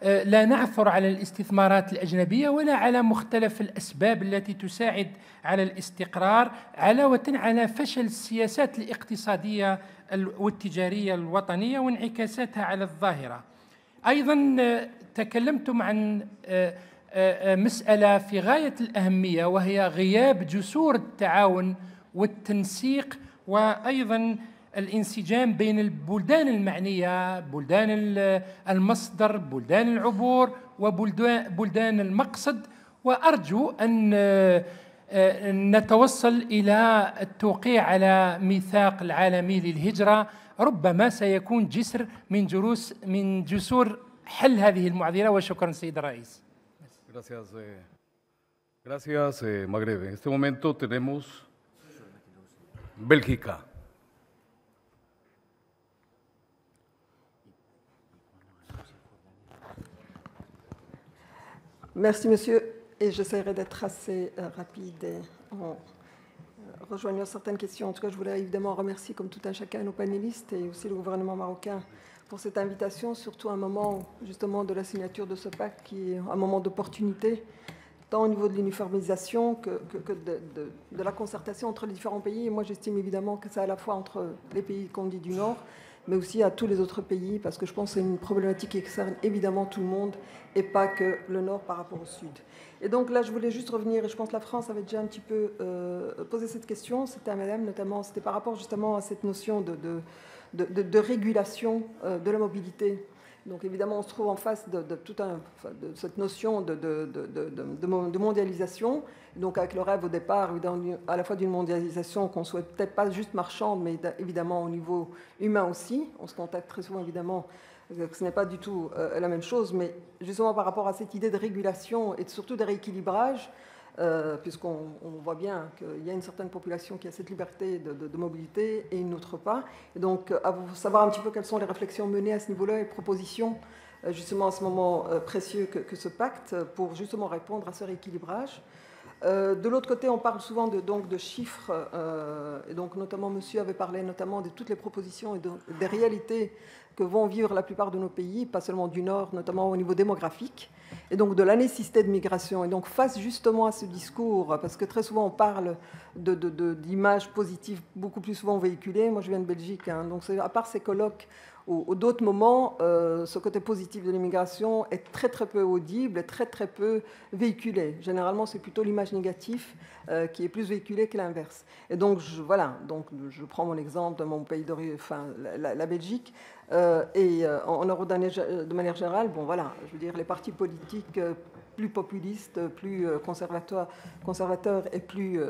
لا نعثر على الاستثمارات الأجنبية ولا على مختلف الأسباب التي تساعد على الاستقرار، علاوة على فشل السياسات الاقتصادية والتجارية الوطنية وانعكاساتها على الظاهرة. أيضا تكلمتم عن مسألة في غاية الأهمية، وهي غياب جسور التعاون والتنسيق، وأيضا الانسجام بين البلدان المعنية، بلدان المصدر، بلدان العبور، وبلدان المقصد. وأرجو أن نتوصل إلى التوقيع على ميثاق العالمي للهجرة، ربما سيكون جسر من جسور حل هذه المعضلة. وشكرا سيد الرئيس. Gracias, Magreb. En este momento tenemos Bélgica. Merci, monsieur. Et j'essaierai d'être assez rapide en rejoignant certaines questions. En tout cas, je voulais évidemment remercier, comme tout un chacun, nos panélistes et aussi le gouvernement marocain pour cette invitation, surtout à un moment justement de la signature de ce pacte qui est un moment d'opportunité, tant au niveau de l'uniformisation que de la concertation entre les différents pays. Et moi, j'estime évidemment que c'est à la fois entre les pays qu'on dit du Nord, mais aussi à tous les autres pays, parce que je pense que c'est une problématique qui concerne évidemment tout le monde et pas que le Nord par rapport au Sud. Et donc là, je voulais juste revenir, et je pense que la France avait déjà un petit peu posé cette question, c'était à madame notamment, c'était par rapport justement à cette notion de régulation de la mobilité. Donc évidemment, on se trouve en face de cette notion de mondialisation, donc avec le rêve au départ, à la fois d'une mondialisation qu'on souhaite peut-être pas juste marchande, mais évidemment au niveau humain aussi. On se contacte très souvent évidemment que ce n'est pas du tout la même chose, mais justement par rapport à cette idée de régulation et surtout de rééquilibrage, puisqu'on voit bien qu'il y a une certaine population qui a cette liberté de mobilité et une autre pas. Et donc, à savoir un petit peu quelles sont les réflexions menées à ce niveau-là et propositions, justement à ce moment précieux que ce pacte, pour justement répondre à ce rééquilibrage. De l'autre côté, on parle souvent de chiffres, et donc notamment monsieur avait parlé notamment de toutes les propositions et des réalités que vont vivre la plupart de nos pays, pas seulement du Nord, notamment au niveau démographique, et donc de la nécessité de migration. Et donc face justement à ce discours, parce que très souvent on parle d'images positives beaucoup plus souvent véhiculées, moi je viens de Belgique, hein, donc à part ces colloques ou d'autres moments, ce côté positif de l'immigration est très très peu audible, très très peu véhiculé. Généralement, c'est plutôt l'image négative qui est plus véhiculée que l'inverse. Et donc, voilà, donc, je prends mon exemple de mon pays d'origine, enfin, la Belgique, et en Europe de manière générale, bon voilà, je veux dire, les partis politiques plus populistes, plus conservateurs et plus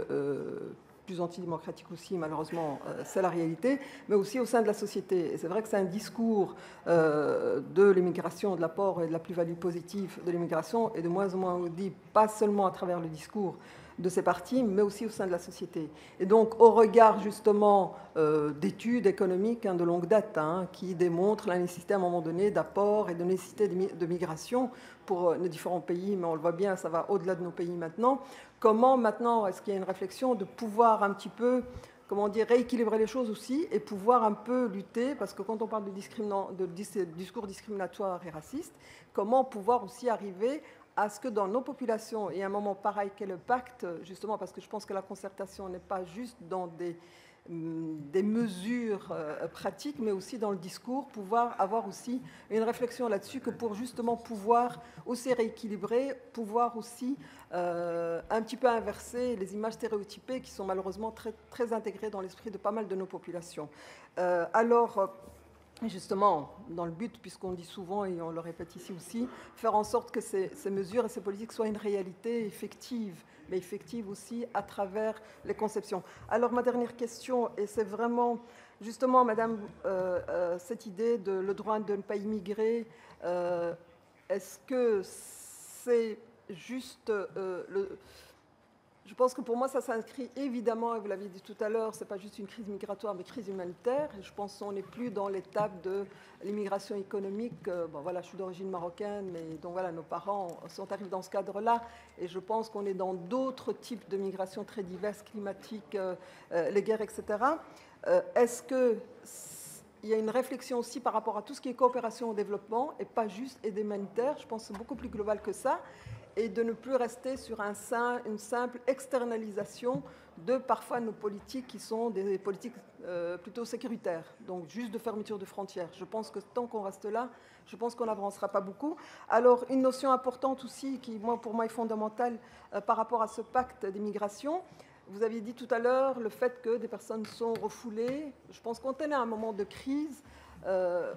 antidémocratique aussi, malheureusement, c'est la réalité, mais aussi au sein de la société. Et c'est vrai que c'est un discours de l'immigration, de l'apport et de la plus-value positive de l'immigration, et de moins en moins audible, pas seulement à travers le discours de ces partis, mais aussi au sein de la société. Et donc, au regard justement d'études économiques de longue date, qui démontrent la nécessité à un moment donné d'apport et de nécessité de migration pour les différents pays, mais on le voit bien, ça va au-delà de nos pays maintenant. Comment maintenant est-ce qu'il y a une réflexion de pouvoir un petit peu comment dire, rééquilibrer les choses aussi et pouvoir un peu lutter, parce que quand on parle de discours discriminatoires et racistes, comment pouvoir aussi arriver à ce que dans nos populations, et à un moment pareil qu'est le pacte, justement parce que je pense que la concertation n'est pas juste dans des mesures pratiques, mais aussi dans le discours, pouvoir avoir aussi une réflexion là-dessus, que pour justement pouvoir aussi rééquilibrer, pouvoir aussi un petit peu inverser les images stéréotypées qui sont malheureusement très, très intégrées dans l'esprit de pas mal de nos populations. Justement, dans le but, puisqu'on dit souvent, et on le répète ici aussi, faire en sorte que ces mesures et ces politiques soient une réalité effective, mais effective aussi à travers les conceptions. Alors, ma dernière question, et c'est vraiment, justement, Madame, cette idée de le droit de ne pas immigrer, est-ce que c'est juste Je pense que pour moi, ça s'inscrit évidemment, et vous l'avez dit tout à l'heure, ce n'est pas juste une crise migratoire, mais crise humanitaire. Et je pense qu'on n'est plus dans l'étape de l'immigration économique. Bon, voilà, je suis d'origine marocaine, mais donc voilà, nos parents sont arrivés dans ce cadre-là. Et je pense qu'on est dans d'autres types de migration très diverses, climatiques, les guerres, etc. Est-ce qu'il y a une réflexion aussi par rapport à tout ce qui est coopération au développement, et pas juste aide humanitaire? Je pense que c'est beaucoup plus global que ça. Et de ne plus rester sur une simple externalisation de parfois nos politiques qui sont des politiques plutôt sécuritaires, donc juste de fermeture de frontières. Je pense que tant qu'on reste là, je pense qu'on n'avancera pas beaucoup. Alors, une notion importante aussi, qui pour moi est fondamentale par rapport à ce pacte d'immigration, vous aviez dit tout à l'heure le fait que des personnes sont refoulées. Je pense qu'on est à un moment de crise.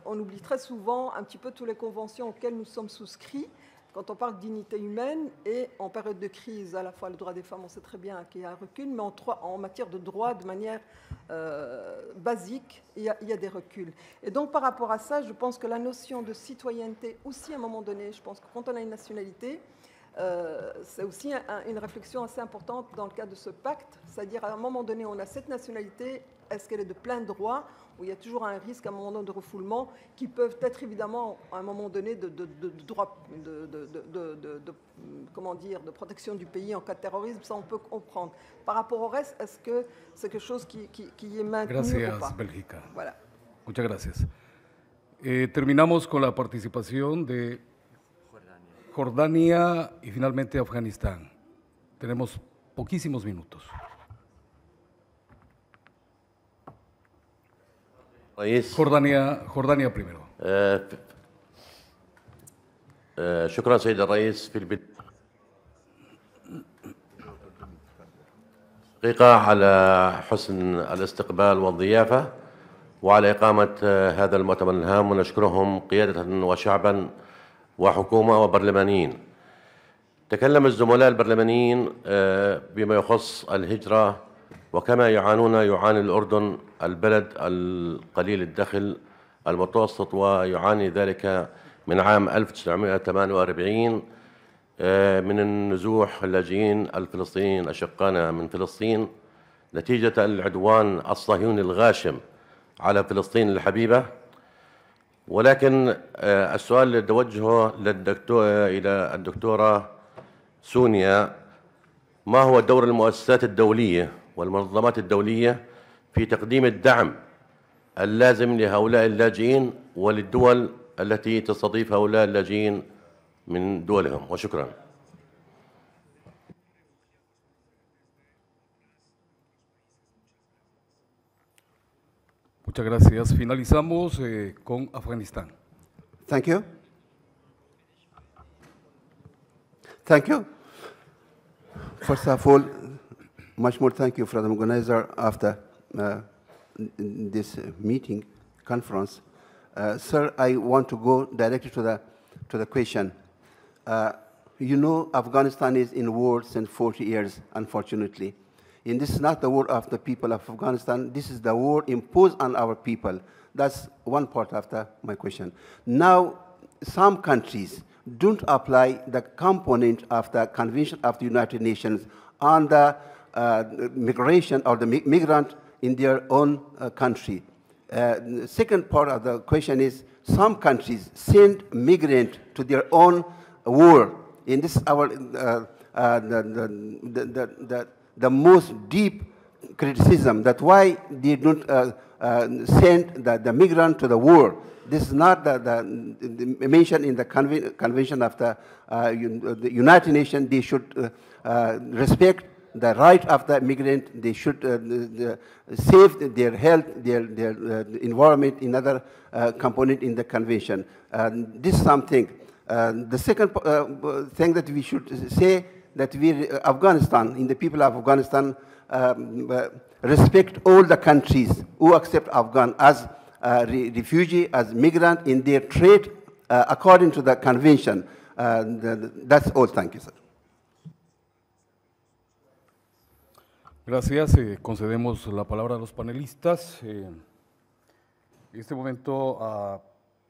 On oublie très souvent un petit peu toutes les conventions auxquelles nous sommes souscrits. Quand on parle de dignité humaine, et en période de crise, à la fois le droit des femmes, on sait très bien qu'il y a un recul, mais en matière de droit, de manière basique, il y a des reculs. Et donc par rapport à ça, je pense que la notion de citoyenneté, aussi à un moment donné, je pense que quand on a une nationalité, c'est aussi une réflexion assez importante dans le cadre de ce pacte, c'est-à-dire à un moment donné, on a cette nationalité, est-ce qu'elle est de plein droit, où il y a toujours un risque à un moment donné de refoulement, qui peuvent être évidemment à un moment donné de protection du pays en cas de terrorisme, ça on peut comprendre. Par rapport au reste, est-ce que c'est quelque chose qui est maintenu ou pas? Bélgica. Voilà. Muchas gracias. Terminamos con la participación de Jordania y finalmente Afganistán. Tenemos poquísimos minutos. جوردانيا primero. شكرا سيد الرئيس. في الحقيقة على حسن الاستقبال والضيافة وعلى إقامة هذا المؤتمر الهام، ونشكرهم قيادة وشعبا وحكومة وبرلمانيين. تكلم الزملاء البرلمانيين بما يخص الهجرة وكما يعاني الأردن البلد القليل الدخل المتوسط، ويعاني ذلك من عام 1948 من النزوح اللاجئين الفلسطينيين أشقائنا من فلسطين نتيجة العدوان الصهيوني الغاشم على فلسطين الحبيبة. ولكن السؤال اللي توجهه إلى الدكتورة سونيا، ما هو دور المؤسسات الدولية والمنظمات الدولية في تقديم الدعم اللازم لهؤلاء اللاجئين وللدول التي تستضيف هؤلاء اللاجئين من دولهم؟ وشكرا. Muchas gracias. Finalizamos con Afganistán. Thank you. Thank you. First of all, much more thank you for the organizer of this meeting, conference. Sir, I want to go directly to the question. You know, Afghanistan is in war since 40 years, unfortunately. And this is not the war of the people of Afghanistan. This is the war imposed on our people. That's one part of my question. Now, some countries don't apply the component of the Convention of the United Nations on the migration or the migrant in their own country. The second part of the question is, some countries send migrants to their own war. And this is our the most deep criticism that why they don't send the migrant to the war. This is not the mentioned in the convention of the United Nations. They should respect the right of the migrant. They should save their health, their environment, another component in the convention. This is something. The second thing that we should say that Afghanistan, in the people of Afghanistan, respect all the countries who accept Afghan as refugee, as migrant in their trade according to the convention. That's all. Thank you, sir. Gracias. Concedemos la palabra a los panelistas. En este momento a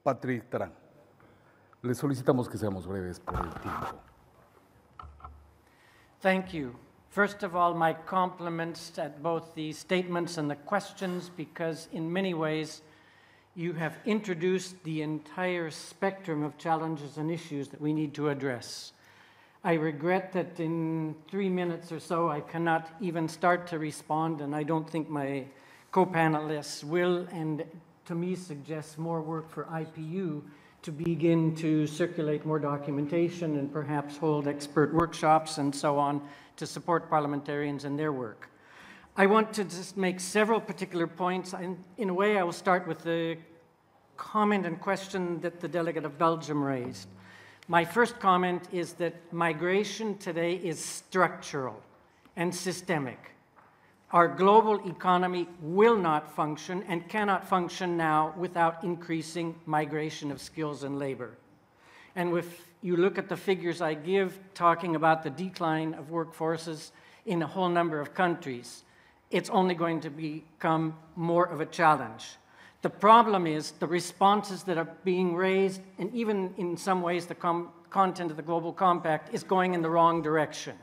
Patrick Tarán. Les solicitamos que seamos breves por el tiempo. Thank you. First of all, my compliments at both the statements and the questions, because in many ways you have introduced the entire spectrum of challenges and issues that we need to address. I regret that in 3 minutes or so I cannot even start to respond, and I don't think my co-panelists will, and to me suggests more work for IPU to begin to circulate more documentation and perhaps hold expert workshops and so on to support parliamentarians in their work. I want to just make several particular points. In a way, I will start with the comment and question that the delegate of Belgium raised. My first comment is that migration today is structural and systemic. Our global economy will not function and cannot function now without increasing migration of skills and labor. And if you look at the figures I give talking about the decline of workforces in a whole number of countries, it's only going to become more of a challenge. The problem is the responses that are being raised, and even in some ways the content of the Global Compact is going in the wrong direction.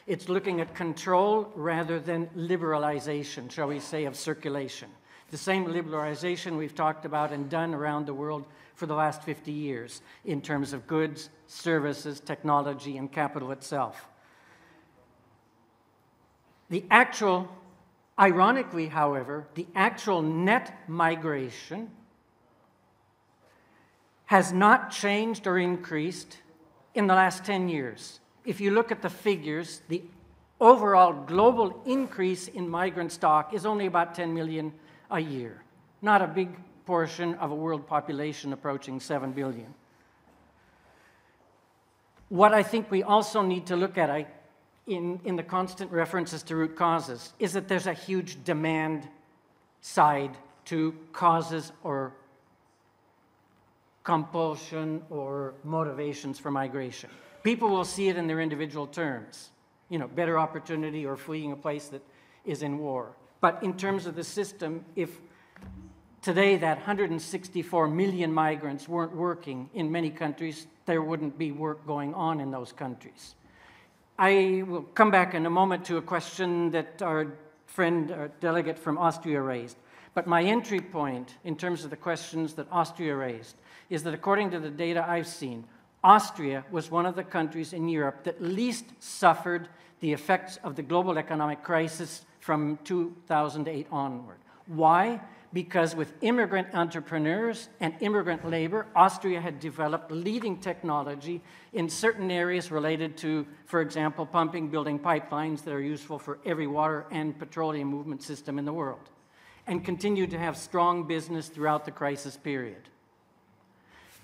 It's looking at control rather than liberalization, shall we say, of circulation. The same liberalization we've talked about and done around the world for the last 50 years in terms of goods, services, technology, and capital itself. The actual, ironically, however, the actual net migration has not changed or increased in the last 10 years. If you look at the figures, the overall global increase in migrant stock is only about 10 million a year, not a big portion of a world population approaching 7 billion. What I think we also need to look at in the constant references to root causes is that there's a huge demand side to causes or compulsion or motivations for migration. People will see it in their individual terms, you know, better opportunity or fleeing a place that is in war. But in terms of the system, if today that 164 million migrants weren't working in many countries, there wouldn't be work going on in those countries. I will come back in a moment to a question that our friend, our delegate from Austria raised. But my entry point in terms of the questions that Austria raised is that according to the data I've seen, Austria was one of the countries in Europe that least suffered the effects of the global economic crisis from 2008 onward. Why? Because with immigrant entrepreneurs and immigrant labor, Austria had developed leading technology in certain areas related to, for example, pumping, building pipelines that are useful for every water and petroleum movement system in the world, and continued to have strong business throughout the crisis period.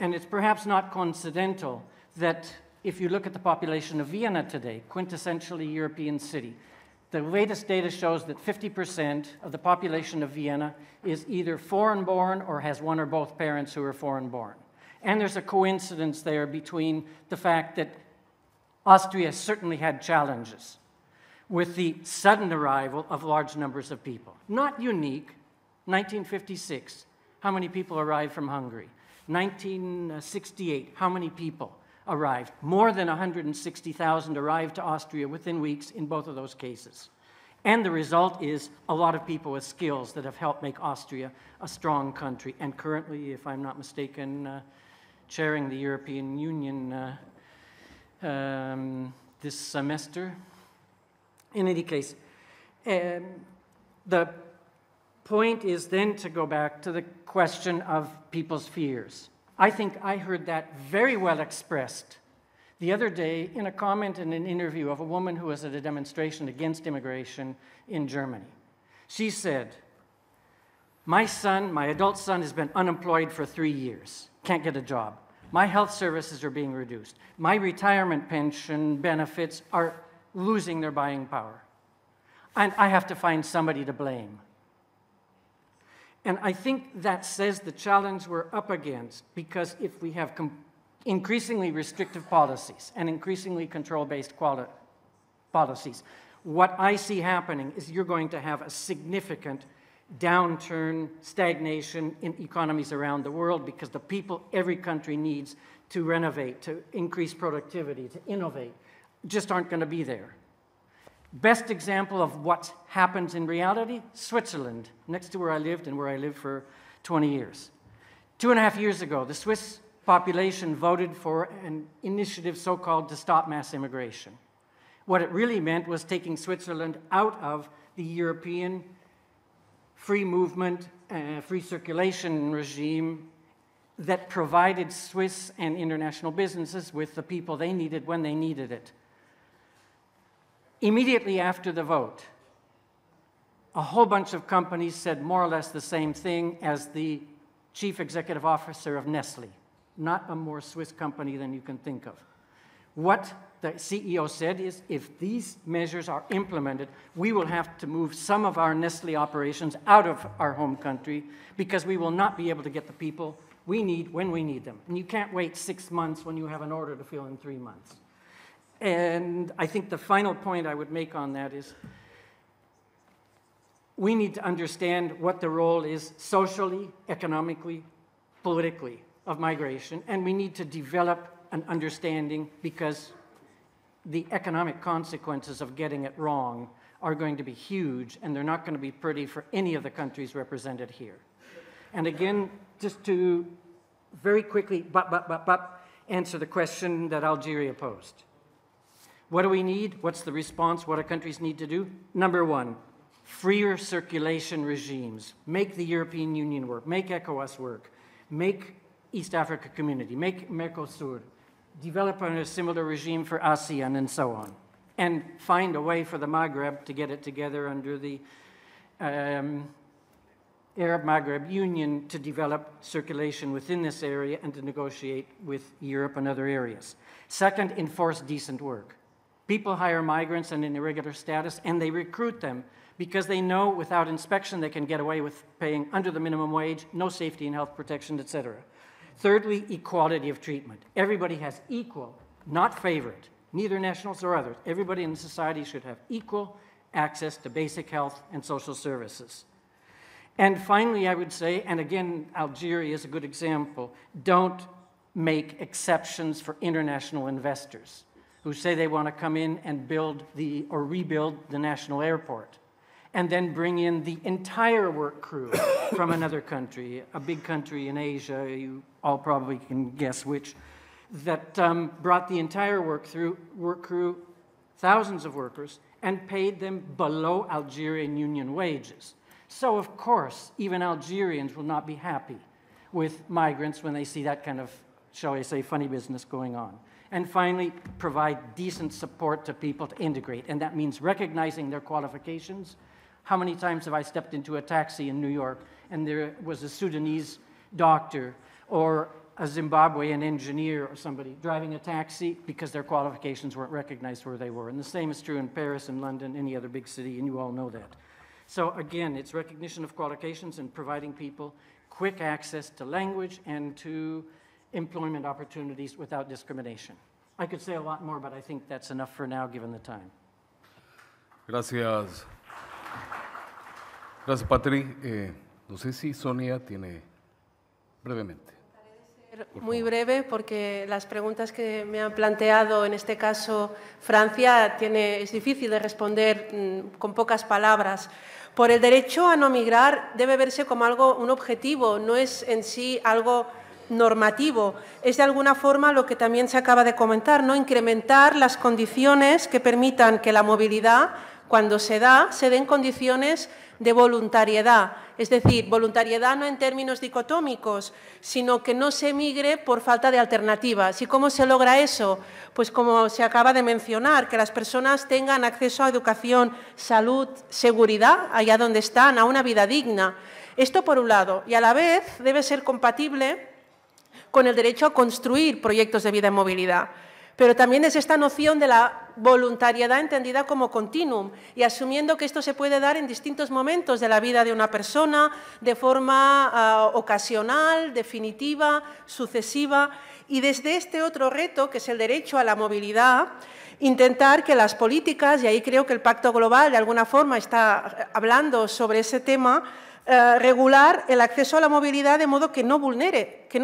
And it's perhaps not coincidental that if you look at the population of Vienna today, quintessentially European city, the latest data shows that 50% of the population of Vienna is either foreign-born or has one or both parents who are foreign-born. And there's a coincidence there between the fact that Austria certainly had challenges with the sudden arrival of large numbers of people. Not unique. 1956, how many people arrived from Hungary? 1968, how many people arrived? More than 160,000 arrived to Austria within weeks in both of those cases. And the result is a lot of people with skills that have helped make Austria a strong country. And currently, if I'm not mistaken, chairing the European Union this semester. In any case, The point is then to go back to the question of people's fears. I think I heard that very well expressed the other day in a comment in an interview of a woman who was at a demonstration against immigration in Germany. She said, my son, my adult son, has been unemployed for 3 years, can't get a job. My health services are being reduced. My retirement pension benefits are losing their buying power. And I have to find somebody to blame. And I think that says the challenge we're up against, because if we have increasingly restrictive policies and increasingly control-based policies, what I see happening is you're going to have a significant downturn, stagnation in economies around the world, because the people every country needs to renovate, to increase productivity, to innovate, just aren't going to be there. Best example of what happens in reality, Switzerland, next to where I lived and where I lived for 20 years. 2.5 years ago, the Swiss population voted for an initiative so-called to stop mass immigration. What it really meant was taking Switzerland out of the European free movement, free circulation regime that provided Swiss and international businesses with the people they needed when they needed it. Immediately after the vote, a whole bunch of companies said more or less the same thing as the chief executive officer of Nestle, not a more Swiss company than you can think of. What the CEO said is, if these measures are implemented, we will have to move some of our Nestle operations out of our home country because we will not be able to get the people we need when we need them. And you can't wait 6 months when you have an order to fill in 3 months. And I think the final point I would make on that is we need to understand what the role is socially, economically, politically of migration, and we need to develop an understanding, because the economic consequences of getting it wrong are going to be huge, and they're not going to be pretty for any of the countries represented here. And again, just to very quickly answer the question that Algeria posed. What do we need? What's the response? What do countries need to do? Number one, freer circulation regimes. Make the European Union work. Make ECOWAS work. Make East Africa Community. Make Mercosur. Develop a similar regime for ASEAN and so on. And find a way for the Maghreb to get it together under the Arab-Maghreb Union to develop circulation within this area and to negotiate with Europe and other areas. Second, enforce decent work. People hire migrants in an irregular status, and they recruit them because they know without inspection they can get away with paying under the minimum wage, no safety and health protection, etc. Thirdly, equality of treatment. Everybody has equal, not favored, neither nationals or others. Everybody in society should have equal access to basic health and social services. And finally, I would say, and again, Algeria is a good example, don't make exceptions for international investors who say they want to come in and build or rebuild the national airport, and then bring in the entire work crew from another country, a big country in Asia, you all probably can guess which, that brought the entire work crew, thousands of workers, and paid them below Algerian union wages. So of course, even Algerians will not be happy with migrants when they see that kind of, shall I say, funny business going on. And finally, provide decent support to people to integrate, and that means recognizing their qualifications. How many times have I stepped into a taxi in New York and there was a Sudanese doctor or a Zimbabwean engineer or somebody driving a taxi because their qualifications weren't recognized where they were. And the same is true in Paris and London, any other big city, and you all know that. So again, it's recognition of qualifications and providing people quick access to language and to employment opportunities without discrimination. I could say a lot more, but I think that's enough for now, given the time. Gracias. Gracias, Patri. No sé si Sonia tiene brevemente. Muy breve, porque las preguntas que me han planteado, en este caso Francia, es difícil de responder con pocas palabras. Por el derecho a no migrar debe verse como un objetivo, no es en sí algo normativo. Es de alguna forma lo que también se acaba de comentar, ¿no? Incrementar las condiciones que permitan que la movilidad cuando se da, se den condiciones de voluntariedad, es decir, voluntariedad no en términos dicotómicos, sino que no se migre por falta de alternativas. ¿Y cómo se logra eso? Pues como se acaba de mencionar, que las personas tengan acceso a educación, salud, seguridad, allá donde están, a una vida digna. Esto por un lado, y a la vez debe ser compatible con el derecho a construir proyectos de vida en movilidad. Pero también es esta noción de la voluntariedad entendida como continuum y asumiendo que esto se puede dar en distintos momentos de la vida de una persona, de forma ocasional, definitiva, sucesiva. Y desde este otro reto, que es el derecho a la movilidad, intentar que las políticas, y ahí creo que el Pacto Global de alguna forma está hablando sobre ese tema, regular el acceso a la movilidad de modo que no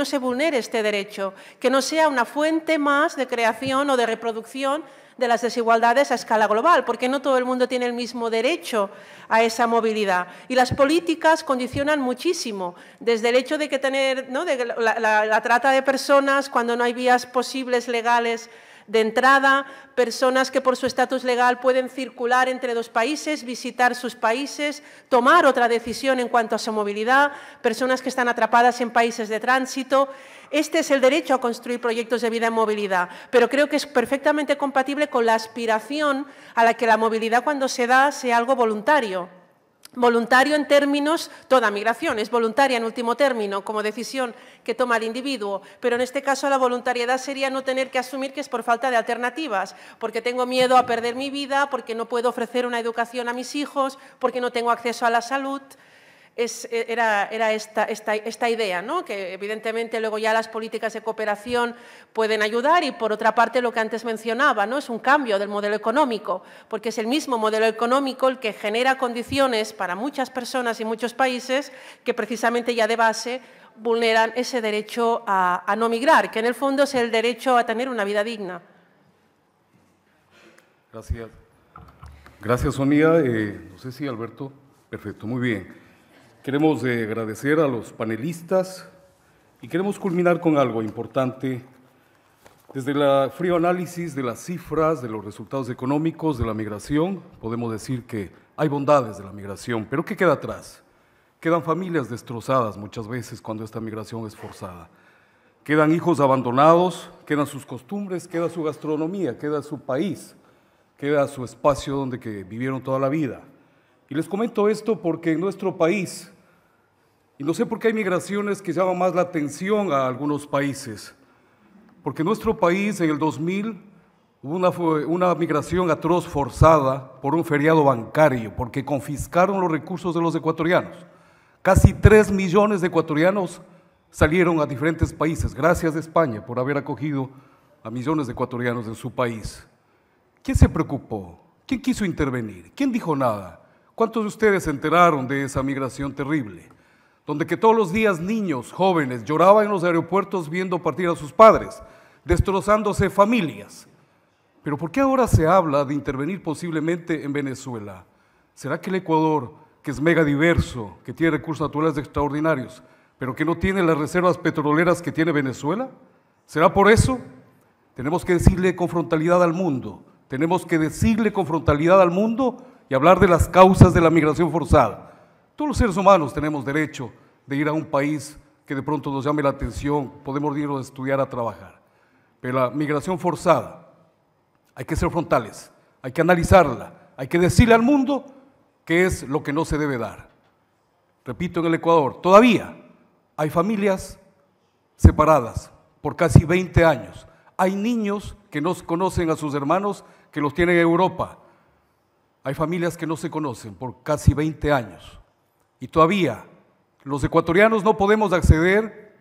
se vulnere este derecho, que no sea una fuente más de creación o de reproducción de las desigualdades a escala global, porque no todo el mundo tiene el mismo derecho a esa movilidad. Y las políticas condicionan muchísimo, desde el hecho de que tener, ¿no?, de la trata de personas cuando no hay vías posibles legales de entrada, personas que por su estatus legal pueden circular entre dos países, visitar sus países, tomar otra decisión en cuanto a su movilidad, personas que están atrapadas en países de tránsito. Este es el derecho a construir proyectos de vida en movilidad, pero creo que es perfectamente compatible con la aspiración a la que la movilidad, cuando se da, sea algo voluntario. Voluntario en términos, toda migración es voluntaria en último término, como decisión que toma el individuo, pero en este caso la voluntariedad sería no tener que asumir que es por falta de alternativas, porque tengo miedo a perder mi vida, porque no puedo ofrecer una educación a mis hijos, porque no tengo acceso a la salud. Era esta idea, ¿no?, que evidentemente luego ya las políticas de cooperación pueden ayudar y por otra parte lo que antes mencionaba, ¿no?, es un cambio del modelo económico, porque es el mismo modelo económico el que genera condiciones para muchas personas y muchos países que precisamente ya de base vulneran ese derecho a no migrar, que en el fondo es el derecho a tener una vida digna. Gracias. Gracias, Sonia. No sé si Alberto. Perfecto, muy bien. Queremos agradecer a los panelistas y queremos culminar con algo importante. Desde el frío análisis de las cifras, de los resultados económicos de la migración, podemos decir que hay bondades de la migración, pero ¿qué queda atrás? Quedan familias destrozadas muchas veces cuando esta migración es forzada. Quedan hijos abandonados, quedan sus costumbres, queda su gastronomía, queda su país, queda su espacio donde vivieron toda la vida. Y les comento esto porque en nuestro país, y no sé por qué hay migraciones que llaman más la atención a algunos países, porque en nuestro país en el 2000 hubo una migración atroz forzada por un feriado bancario, porque confiscaron los recursos de los ecuatorianos. Casi 3 millones de ecuatorianos salieron a diferentes países, gracias a España por haber acogido a millones de ecuatorianos en su país. ¿Quién se preocupó? ¿Quién quiso intervenir? ¿Quién dijo nada? ¿Cuántos de ustedes se enteraron de esa migración terrible? Donde que todos los días niños, jóvenes, lloraban en los aeropuertos viendo partir a sus padres, destrozándose familias. Pero ¿por qué ahora se habla de intervenir posiblemente en Venezuela? ¿Será que el Ecuador, que es mega diverso, que tiene recursos naturales extraordinarios, pero que no tiene las reservas petroleras que tiene Venezuela? ¿Será por eso? Tenemos que decirle con frontalidad al mundo, tenemos que decirle con frontalidad al mundo y hablar de las causas de la migración forzada. Todos los seres humanos tenemos derecho de ir a un país que de pronto nos llame la atención, podemos irnos a estudiar, a trabajar. Pero la migración forzada, hay que ser frontales, hay que analizarla, hay que decirle al mundo qué es lo que no se debe dar. Repito, en el Ecuador, todavía hay familias separadas por casi 20 años. Hay niños que no conocen a sus hermanos que los tienen en Europa. Hay familias que no se conocen por casi 20 años. Y todavía los ecuatorianos no podemos acceder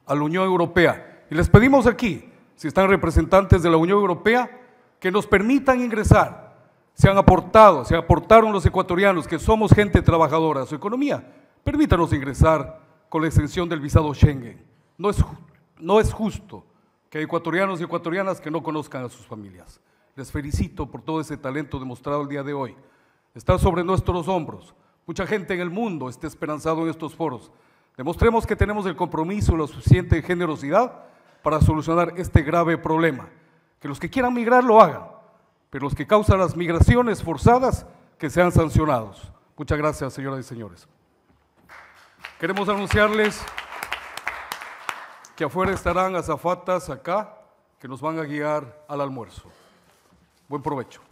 a la Unión Europea. Y les pedimos aquí, si están representantes de la Unión Europea, que nos permitan ingresar. Se aportaron los ecuatorianos, que somos gente trabajadora a su economía. Permítanos ingresar con la extensión del visado Schengen. No es justo que hay ecuatorianos y ecuatorianas que no conozcan a sus familias. Les felicito por todo ese talento demostrado el día de hoy. Está sobre nuestros hombros. Mucha gente en el mundo está esperanzado en estos foros. Demostremos que tenemos el compromiso, la suficiente generosidad para solucionar este grave problema. Que los que quieran migrar lo hagan, pero los que causan las migraciones forzadas, que sean sancionados. Muchas gracias, señoras y señores. Queremos anunciarles que afuera estarán azafatas acá, que nos van a guiar al almuerzo. Buen provecho.